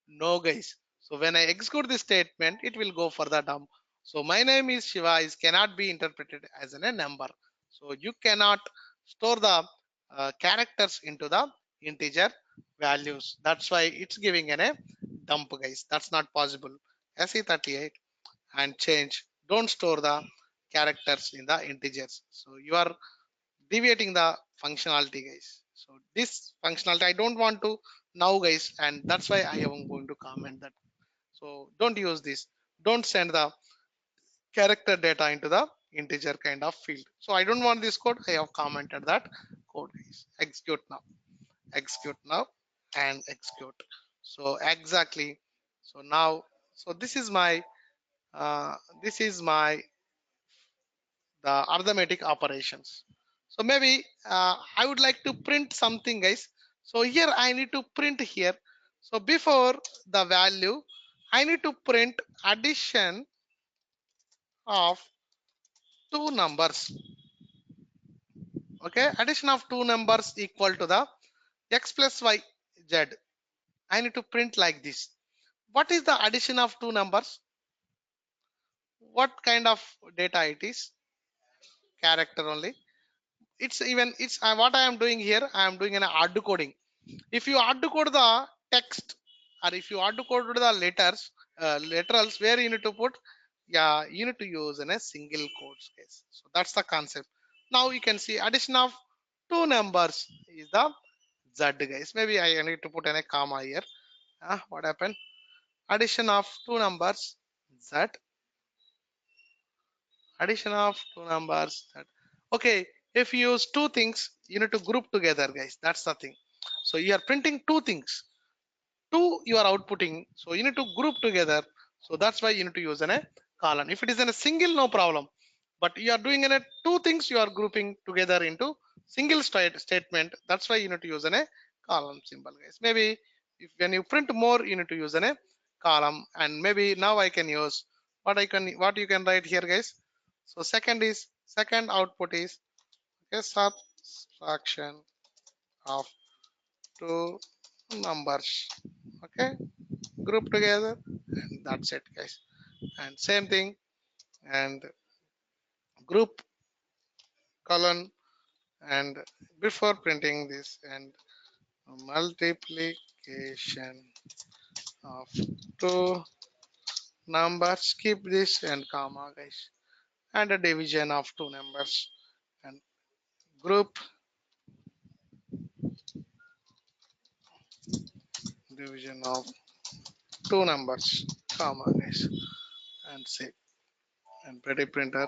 No, guys. So when I execute this statement, it will go for the dump. So my name is Shiva is cannot be interpreted as a number. So you cannot store the characters into the integer values. That's why it's giving a dump, guys. That's not possible. SE38 and change. Don't store the characters in the integers. So you are deviating the functionality, guys. So this functionality I don't want to now, guys, and that's why I am going to comment that. So don't use this. Don't send the character data into the integer kind of field. So I don't want this code. I have commented that code, guys. Execute now, execute now, and execute. So exactly, so now, so this is my uh, this is my the arithmetic operations. So maybe I would like to print something, guys. So here I need to print here. So before the value, I need to print addition of two numbers. Okay, addition of two numbers equal to the x plus y z. I need to print like this. What is the addition of two numbers? What kind of data it is? Character only. It's even, it's what I am doing here, I am doing an hard coding. If you hard code the text, or if you hard code the letters, literals, where you need to put, yeah, you need to use in a single quotes case. So that's the concept. Now you can see addition of two numbers is the z, guys. Maybe I need to put in a comma here. What happened? Addition of two numbers z, addition of two numbers z. Okay, If you use two things, you need to group together, guys. That's the thing. So you are printing two things, two you are outputting, so you need to group together. So that's why you need to use a colon. If it is in a single, no problem, but you are doing in a two things, you are grouping together into single statement. That's why you need to use a column symbol, guys. Maybe if when you print more, you need to use a column. And maybe now I can use what you can write here, guys. So second output is a subtraction of two numbers. Okay, group together, and that's it, guys. And same thing, and group colon, and before printing this, and multiplication of two numbers, keep this and comma, guys, and a division of two numbers, and group division of two numbers, comma, guys, and save, and pretty printer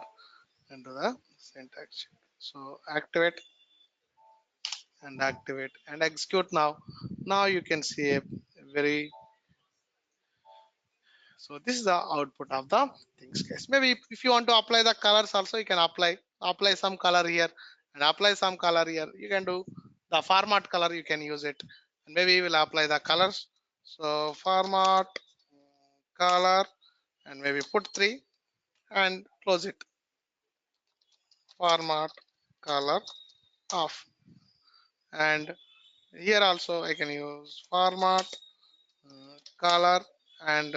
into the syntax. So activate and execute. Now you can see a very, so this is the output of the things, guys. Maybe if you want to apply the colors also, you can apply some color here and apply some color here. You can do the format color, you can use it, and maybe we will apply the colors. So format color, and maybe put 3 and close it. Format color off, and here also I can use format color and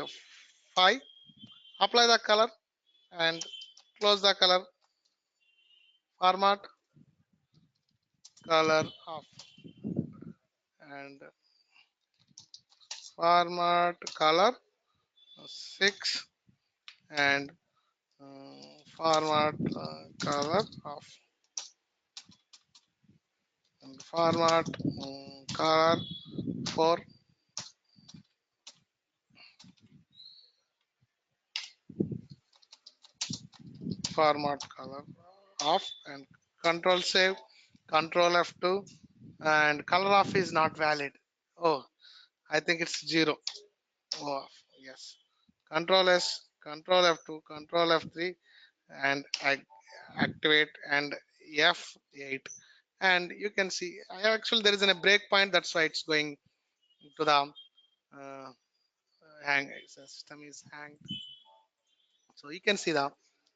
5, apply the color and close the color. Format color off, and format color 6, and format color off, and format color 4, format color off, and control save, control F2, and color off is not valid. Oh, I think it's 0. Oh, yes. Control S, control F2, control F3, and activate, and F8, and you can see actually there is a breakpoint. That's why it's going to the hang. System is hanged. So you can see the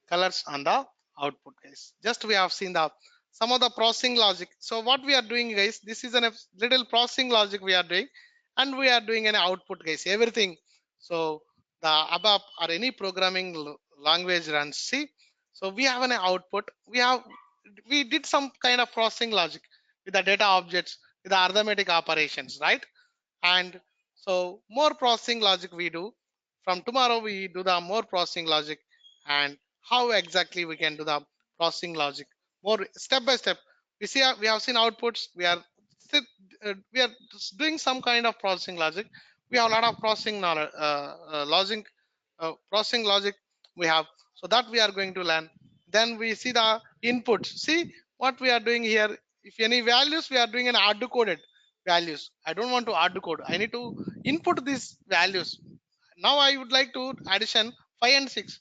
colors on the output, guys. Just we have seen the some of the processing logic. So what we are doing, guys, this is a little processing logic we are doing, and we are doing an output, guys, everything. So the ABAP or any programming language runs. See, so we have an output. We did some kind of processing logic with the data objects, with the arithmetic operations, right? And so more processing logic we do. From tomorrow we do the more processing logic, and how exactly we can do the processing logic more step by step. We have seen outputs. We are doing some kind of processing logic. We have a lot of processing knowledge, processing logic we have. So that we are going to learn. Then we see the inputs. See what we are doing here. If any values, we are doing an hard coded values. I don't want to hard code. I need to input these values. Now I would like to addition 5 and 6,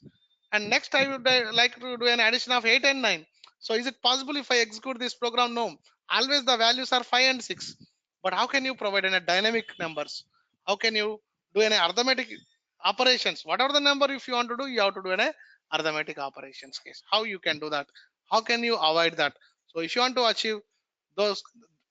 and next I would like to do an addition of 8 and 9. So is it possible if I execute this program? No, always the values are 5 and 6. But how can you provide in a dynamic numbers? How can you do an arithmetic operations? Whatever the number, if you want to do, you have to do an arithmetic operations case. How you can do that? How can you avoid that? So if you want to achieve those,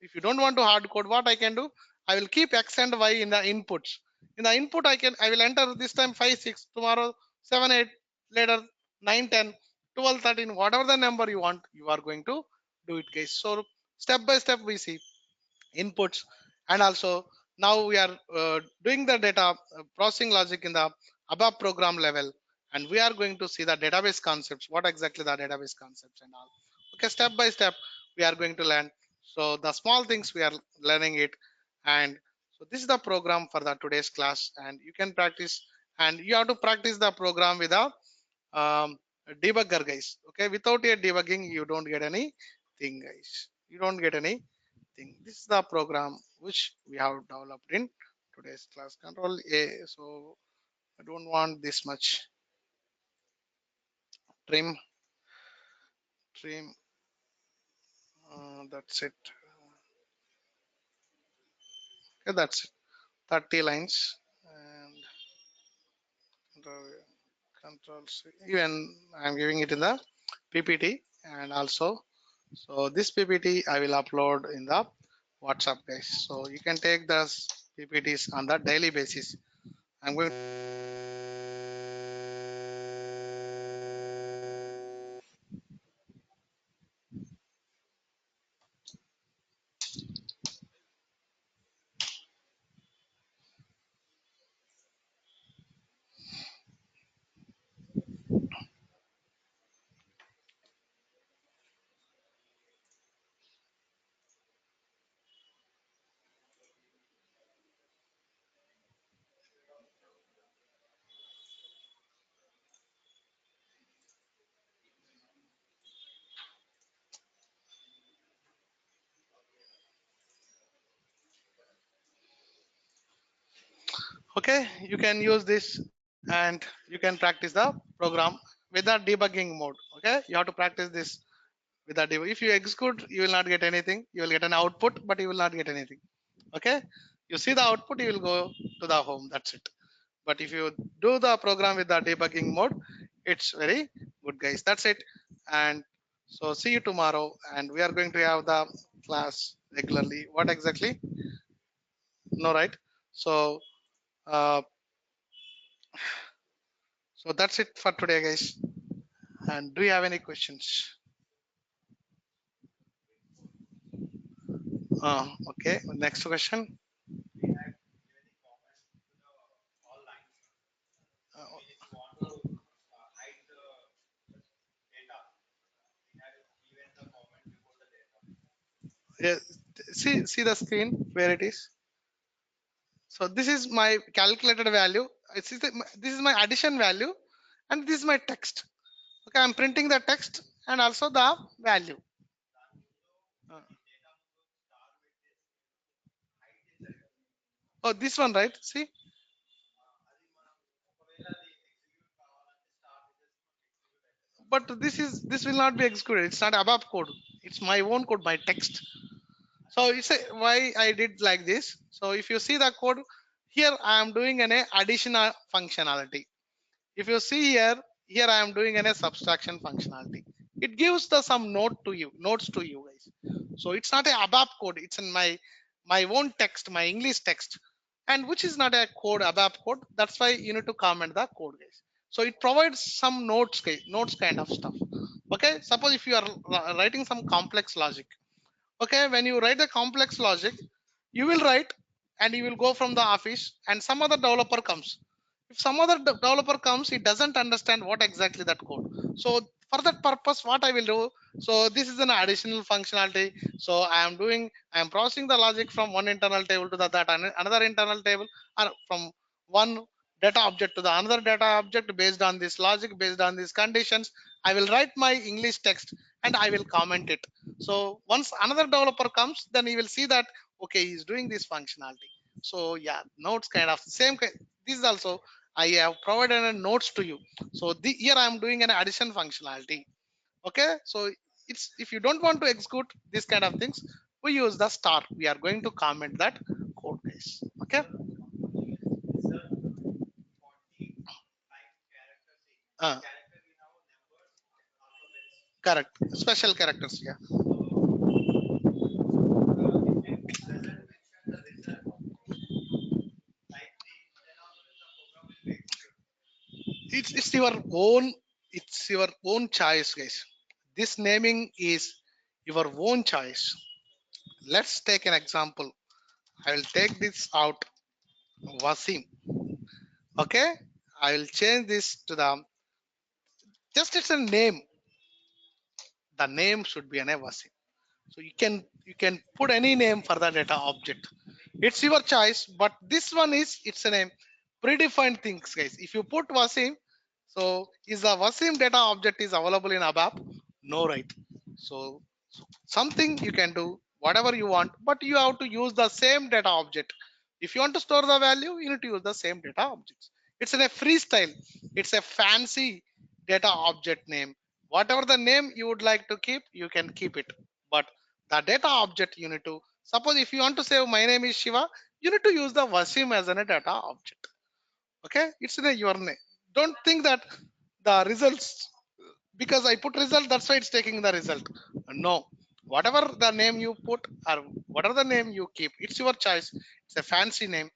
if you don't want to hard code, what I can do, I will keep x and y in the inputs. In the input, I will enter this time 5 6, tomorrow 7 8, later 9 10, 12 13, whatever the number you want, you are going to do it, guys. So step by step we see inputs, and also now we are doing the data processing logic in the above program level, and we are going to see the database concepts, what exactly the database concepts and all. Okay, step by step we are going to learn. So the small things we are learning it, and so this is the program for the today's class, and you can practice, and you have to practice the program with a debugger, guys. Okay, without a debugging you don't get anything. thing, guys. You don't get anything. This is the program which we have developed in today's class. Control A. So I don't want this much. Trim. That's it. Okay, that's it. 30 lines and control C. Even I'm giving it in the PPT and also so this PPT I will upload in the WhatsApp, guys. So you can take those PPTs on the daily basis. I'm going. Okay, you can use this and you can practice the program with the debugging mode. Okay, you have to practice this with the debug. If you execute, you will not get anything. You will get an output, but you will not get anything. Okay, you see the output, you will go to the home. That's it. But if you do the program with the debugging mode, it's very good, guys. That's it. And so see you tomorrow. And we are going to have the class regularly. What exactly? No, right? So, uh, so that's it for today, guys. And do you have any questions? Okay. Next question. Yeah, see the screen where it is. So this is my calculated value. This is my addition value, and this is my text. Okay, I'm printing the text and also the value. Uh, oh, this one, right? See, but this will not be executed. It's not ABAP code. It's my own code, my text. So it's why I did like this. So if you see the code here, I am doing an additional functionality. If you see here I am doing a subtraction functionality. It gives the some notes to you guys. So it's not a ABAP code. It's in my own text, my English text, and which is not a code, ABAP code. That's why you need to comment the code, guys. So it provides some notes, guys, notes kind of stuff. Okay, suppose if you are writing some complex logic. Okay, when you write the complex logic, you will write and you will go from the office and some other developer comes. If some other developer comes, he doesn't understand what exactly that code. So for that purpose, what I will do, so this is an additional functionality. So I am processing the logic from one internal table to that another internal table, or from one data object to the another data object. Based on this logic, based on these conditions, I will write my English text and I will comment it. So once another developer comes, then he will see that okay, he's doing this functionality. So yeah, notes kind of same. This is also I have provided a notes to you. So here I am doing an addition functionality. Okay, so it's if you don't want to execute this kind of things, we use the star. We are going to comment that code, guys. Okay. uh, Correct, special characters. Yeah, it's your own, it's your own choice, guys. This naming is your own choice. Let's take an example. I will take this out, Wasim. Okay, I will change this to the just it's a name. The name should be an Wasim. So you can put any name for the data object. It's your choice, but this one is it's a name predefined things, guys. If you put Wasim, so is the Wasim data object is available in ABAP? No, right? So Something you can do whatever you want, but you have to use the same data object. If you want to store the value, you need to use the same data objects. It's in a freestyle. It's a fancy data object name. Whatever the name you would like to keep, you can keep it. But the data object you need to, suppose if you want to say my name is Shiva, you need to use the Wasim as a data object. Okay, it's in a your name. Don't think that the results, because I put result, that's why it's taking the result. No, whatever the name you put or whatever the name you keep, it's your choice. It's a fancy name.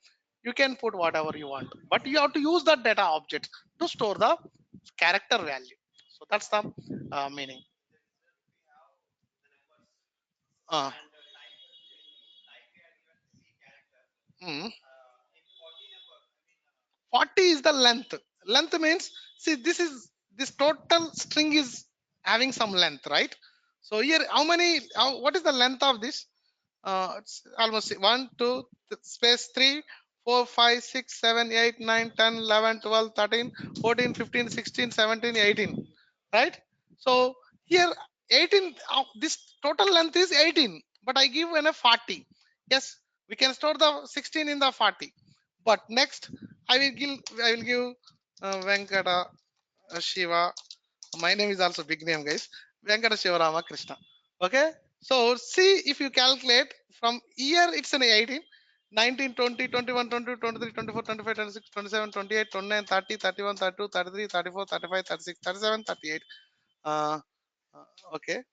You can put whatever you want, but you have to use that data object to store the character value. So that's the meaning. Uh, mm, 40 is the length. Length means, see, this total string is having some length, right? So here, what is the length of this? It's almost one, two, space 3, 4, 5, 6, 7, 8, 9, 10, 11, 12, 13, 14, 15, 16, 17, 18, right? So here 18, this total length is 18, but I give in a 40. Yes, we can store the 16 in the 40. But next, I will give Venkata Shiva. My name is also big name, guys. Venkata Shiva Rama Krishna. Okay, so see, if you calculate from year, it's an 18, 19, 20, 21, 22, 23, 24, 25, 26, 27, 28, 29, 30, 31, 32, 33, 34, 35, 36, 37, 38. Uh, okay,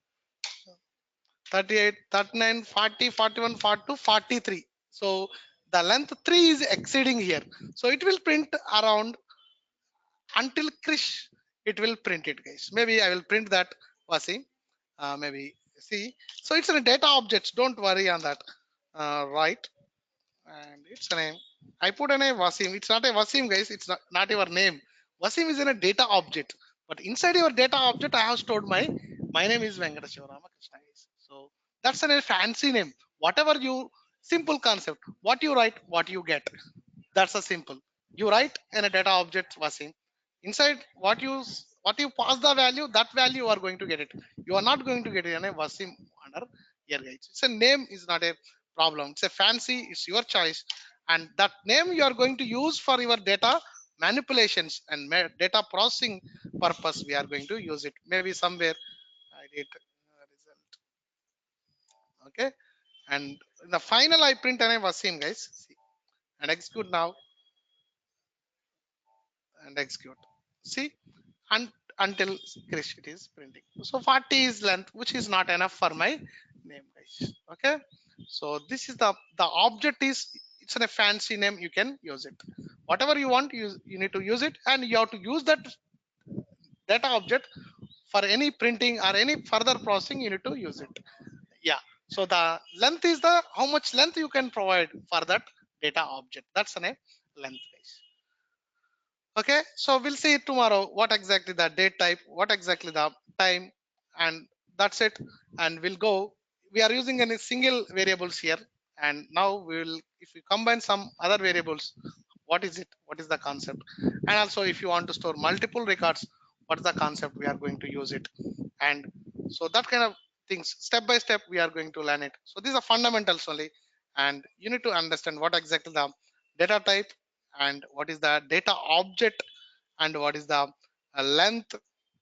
38, 39, 40, 41, 42, 43. So the length 3 is exceeding here. So it will print around until Krish, it will print it, guys. Maybe I will print that Vasi. Maybe see. So it's a data objects. Don't worry on that. Right. And it's a name. I put a name Wasim. It's not a Wasim, guys. It's not your name. Wasim is in a data object. But inside your data object, I have stored my name is Venkata Shivarama Krishna, guys. So that's a fancy name. Whatever you, simple concept. What you write, what you get. That's a simple. You write in a data object Wasim. Inside what you pass the value, that value you are going to get it. You are not going to get it in a Wasim under here, guys. It's a name is not a problem. It's a fancy, it's your choice. And that name you are going to use for your data manipulations and data processing purpose, we are going to use it. Maybe somewhere I did result. Okay. And the final I print and I Wasim, guys. See, and execute now and execute. See, and until Krish it is printing. So 40 is length, which is not enough for my name, guys. Okay. So this is the object is, it's in a fancy name. You can use it. Whatever you want, you need to use it, and you have to use that data object for any printing or any further processing. You need to use it. Yeah. So the length is the how much length you can provide for that data object. That's a length, guys. Okay, so we'll see tomorrow what exactly the date type, what exactly the time, and that's it. And we'll go. We are using any single variables here, and now we will, if we combine some other variables, what is it? What is the concept? And also, if you want to store multiple records, what is the concept? We are going to use it, and so that kind of things, step by step, we are going to learn it. So these are fundamentals only, and you need to understand what exactly the data type and what is the data object and what is the length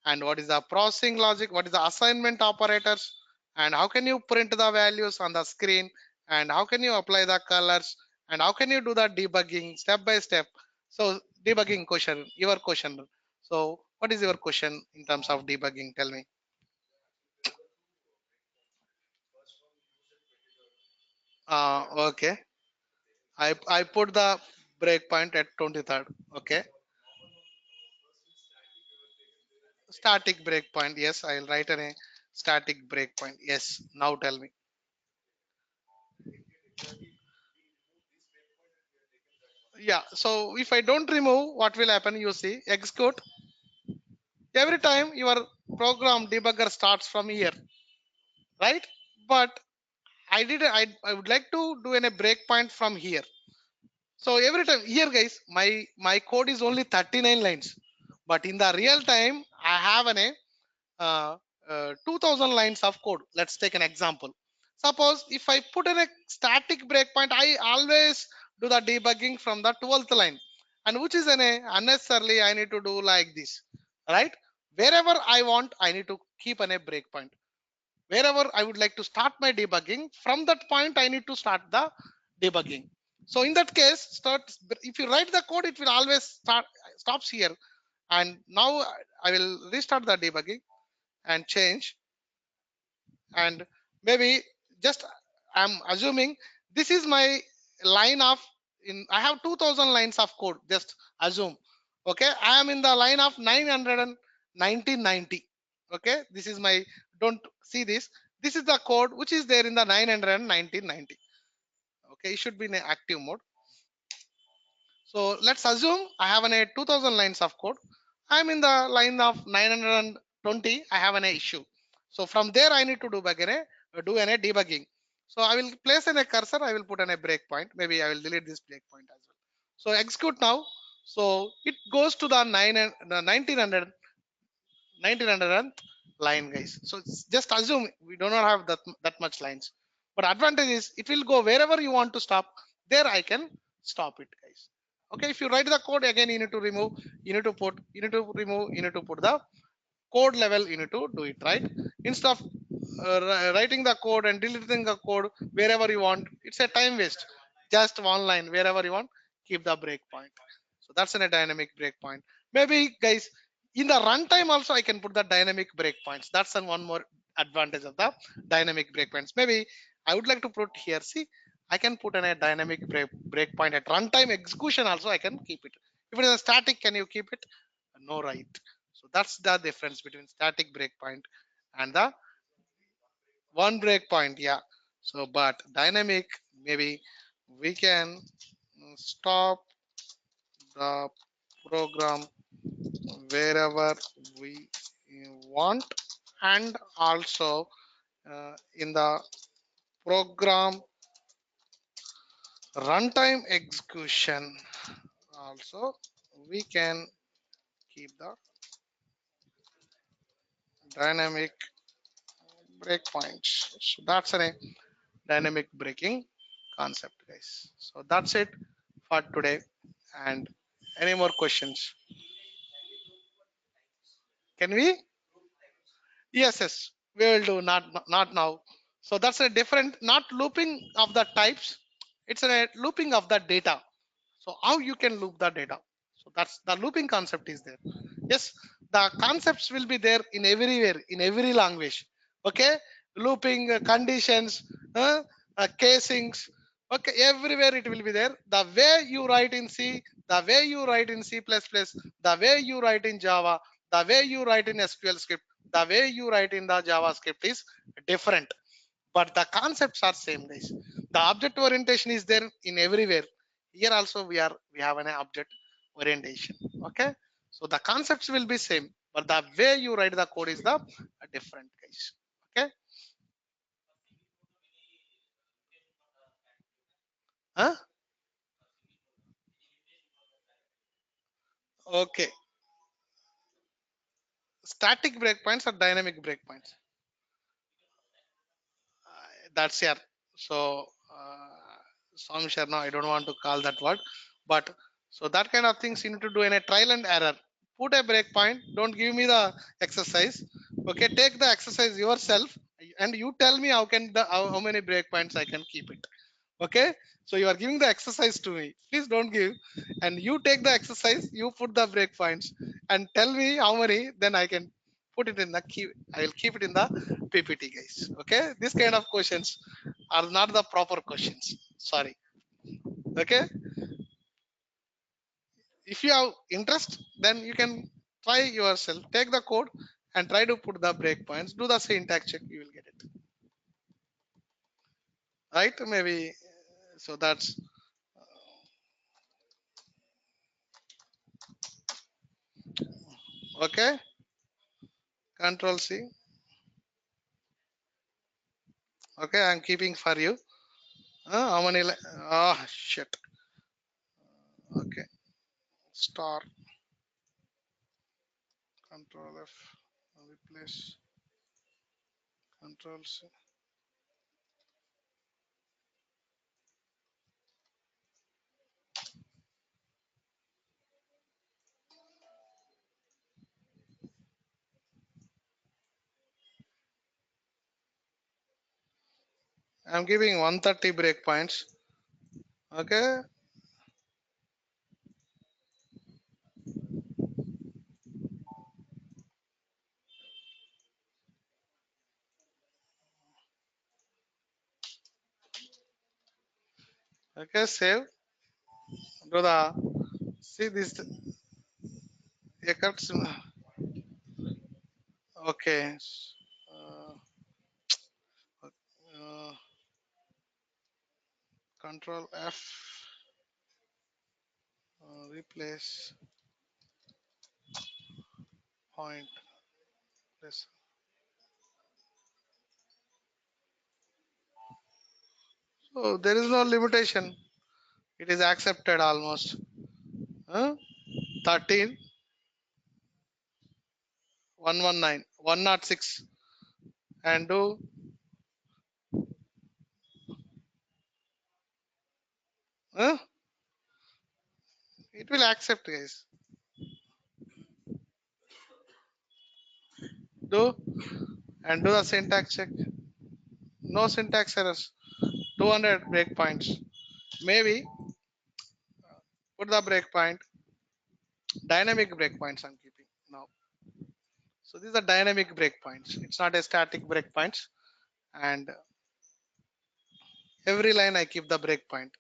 and what is the processing logic, what is the assignment operators, and how can you print the values on the screen, and how can you apply the colors, and how can you do the debugging step by step. So debugging question, your question. So what is your question in terms of debugging? Tell me. Okay. I put the breakpoint at 23rd. Okay. Static breakpoint. Yes, I'll write a static breakpoint. Yes. Now tell me. Yeah. So if I don't remove, what will happen? You see, execute. Every time your program debugger starts from here, right? But I would like to do a breakpoint from here. So every time here, guys, my code is only 39 lines, but in the real time, I have 2000 lines of code. Let's take an example. Suppose if I put in a static breakpoint, I always do the debugging from the 12th line, and which is unnecessarily I need to do like this, right? Wherever I want, I need to keep a breakpoint. Wherever I would like to start my debugging, from that point I need to start the debugging. So in that case, if you write the code, it will always stops here. And now I will restart the debugging and change, and maybe just I'm assuming this is my line of in I have 2000 lines of code. Just assume, okay, I am in the line of 990. Okay, this is my, don't see this, this is the code which is there in the 990. Okay, it should be in a active mode. So let's assume I have a 2000 lines of code. I'm in the line of 920. I have an issue. So from there I need to do debugging. So I will place in a cursor. I will put in a breakpoint. Maybe I will delete this breakpoint as well. So execute now. So it goes to the 1900th line, guys. So just assume we do not have that much lines. But advantage is it will go wherever you want to stop. There I can stop it, guys. Okay, if you write the code again, you need to remove, you need to put, you need to remove, you need to put the code level, you need to do it right. Instead of writing the code and deleting the code wherever you want, it's a time waste. Just one line wherever you want, keep the breakpoint. So that's in a dynamic breakpoint. Maybe guys, in the runtime also I can put the dynamic breakpoints. That's one more advantage of the dynamic breakpoints. Maybe I would like to put here, see, I can put in a dynamic breakpoint at runtime execution also. I can keep it. If it is a static, can you keep it? No, right? So that's the difference between static breakpoint and the one breakpoint. Yeah. So, but dynamic, maybe we can stop the program wherever we want, and also in the program runtime execution also we can keep the dynamic breakpoints. So that's a dynamic breaking concept, guys. So that's it for today. And any more questions? Can we? Yes, yes, we will do. Not now. So that's a different, not looping of the types. It's a looping of the data. So how you can loop the data? So that's the looping concept is there. Yes, the concepts will be there in everywhere, in every language. Okay, looping conditions, casings. Okay, everywhere it will be there. The way you write in C, the way you write in C++, the way you write in Java, the way you write in SQL script, the way you write in the JavaScript is different, but the concepts are same, guys. The object orientation is there in everywhere. Here also we have an object orientation. Okay, so the concepts will be same, but the way you write the code is the different, guys. Okay. Huh? Okay, static breakpoints or dynamic breakpoints? That's here. So some share now, I don't want to call that word, but so that kind of things you need to do in a trial and error. Put a breakpoint, don't give me the exercise. Okay, take the exercise yourself and you tell me how many breakpoints I can keep it. Okay, so you are giving the exercise to me, please don't give, and you take the exercise, you put the breakpoints and tell me how many, then I can put it in the key, I will keep it in the PPT, guys. Okay, this kind of questions are not the proper questions, sorry. Okay, if you have interest, then you can try yourself, take the code and try to put the breakpoints, do the syntax check, you will get it right. Maybe so that's okay. Control C. Okay, I'm keeping for you. How many? Ah, shit. Okay, star. Control F. Replace. Control C. I'm giving 130 breakpoints. Okay. Okay, save. Do the see this occurs. Okay. Uh, uh, Control F. Replace point. This. So there is no limitation. It is accepted almost. 13 119 106 and do huh? It will accept, guys. Do and do the syntax check. No syntax errors. 200 breakpoints. Maybe put the breakpoint. Dynamic breakpoints I'm keeping now. So these are dynamic breakpoints. It's not a static breakpoints. And every line I keep the breakpoint.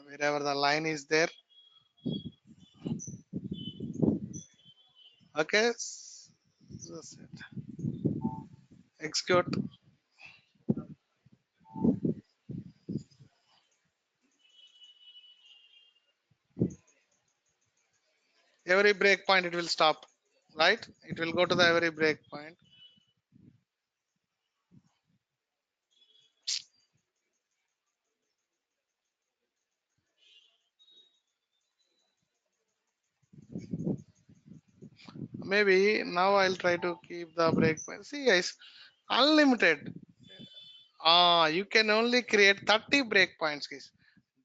Wherever the line is there. Okay. Execute. Every breakpoint it will stop. Right? It will go to the every breakpoint. Maybe now I'll try to keep the breakpoint. See, guys, unlimited. You can only create 30 breakpoints, guys.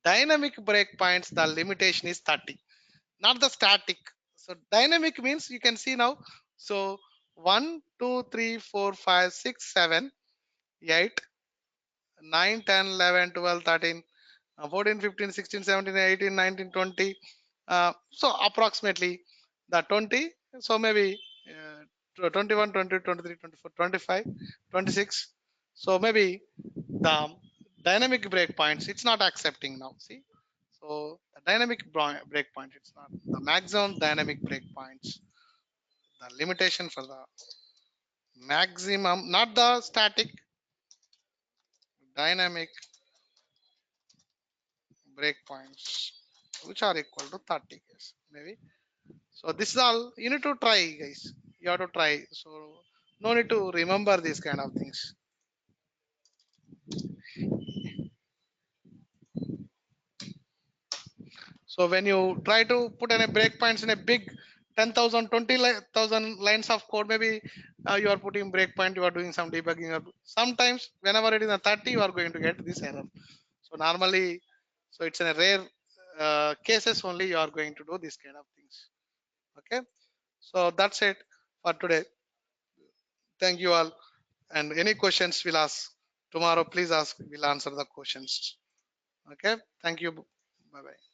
Dynamic breakpoints, the limitation is 30, not the static. So dynamic means you can see now. So 1, 2, 3, 4, 5, 6, 7, 8, 9, 10, 11, 12, 13, 14, 15, 16, 17, 18, 19, 20. So approximately the 20. So maybe 21, 20, 23, 24, 25, 26. So maybe the dynamic breakpoints, it's not accepting now. See, so the dynamic breakpoint, it's not the maximum dynamic breakpoints. The limitation for the maximum, not the static, dynamic breakpoints, which are equal to 30, guys. Maybe. So this is all you need to try, guys. You have to try. So no need to remember these kind of things. So when you try to put in a breakpoints in a big 10,000, 20,000 lines of code, maybe you are putting breakpoint, you are doing some debugging. Sometimes whenever it is a 30, you are going to get this error. So normally, so it's in a rare cases only you are going to do this kind of things. Okay. So that's it for today. Thank you all. And any questions we'll ask tomorrow, please ask. We'll answer the questions. Okay. Thank you. Bye bye.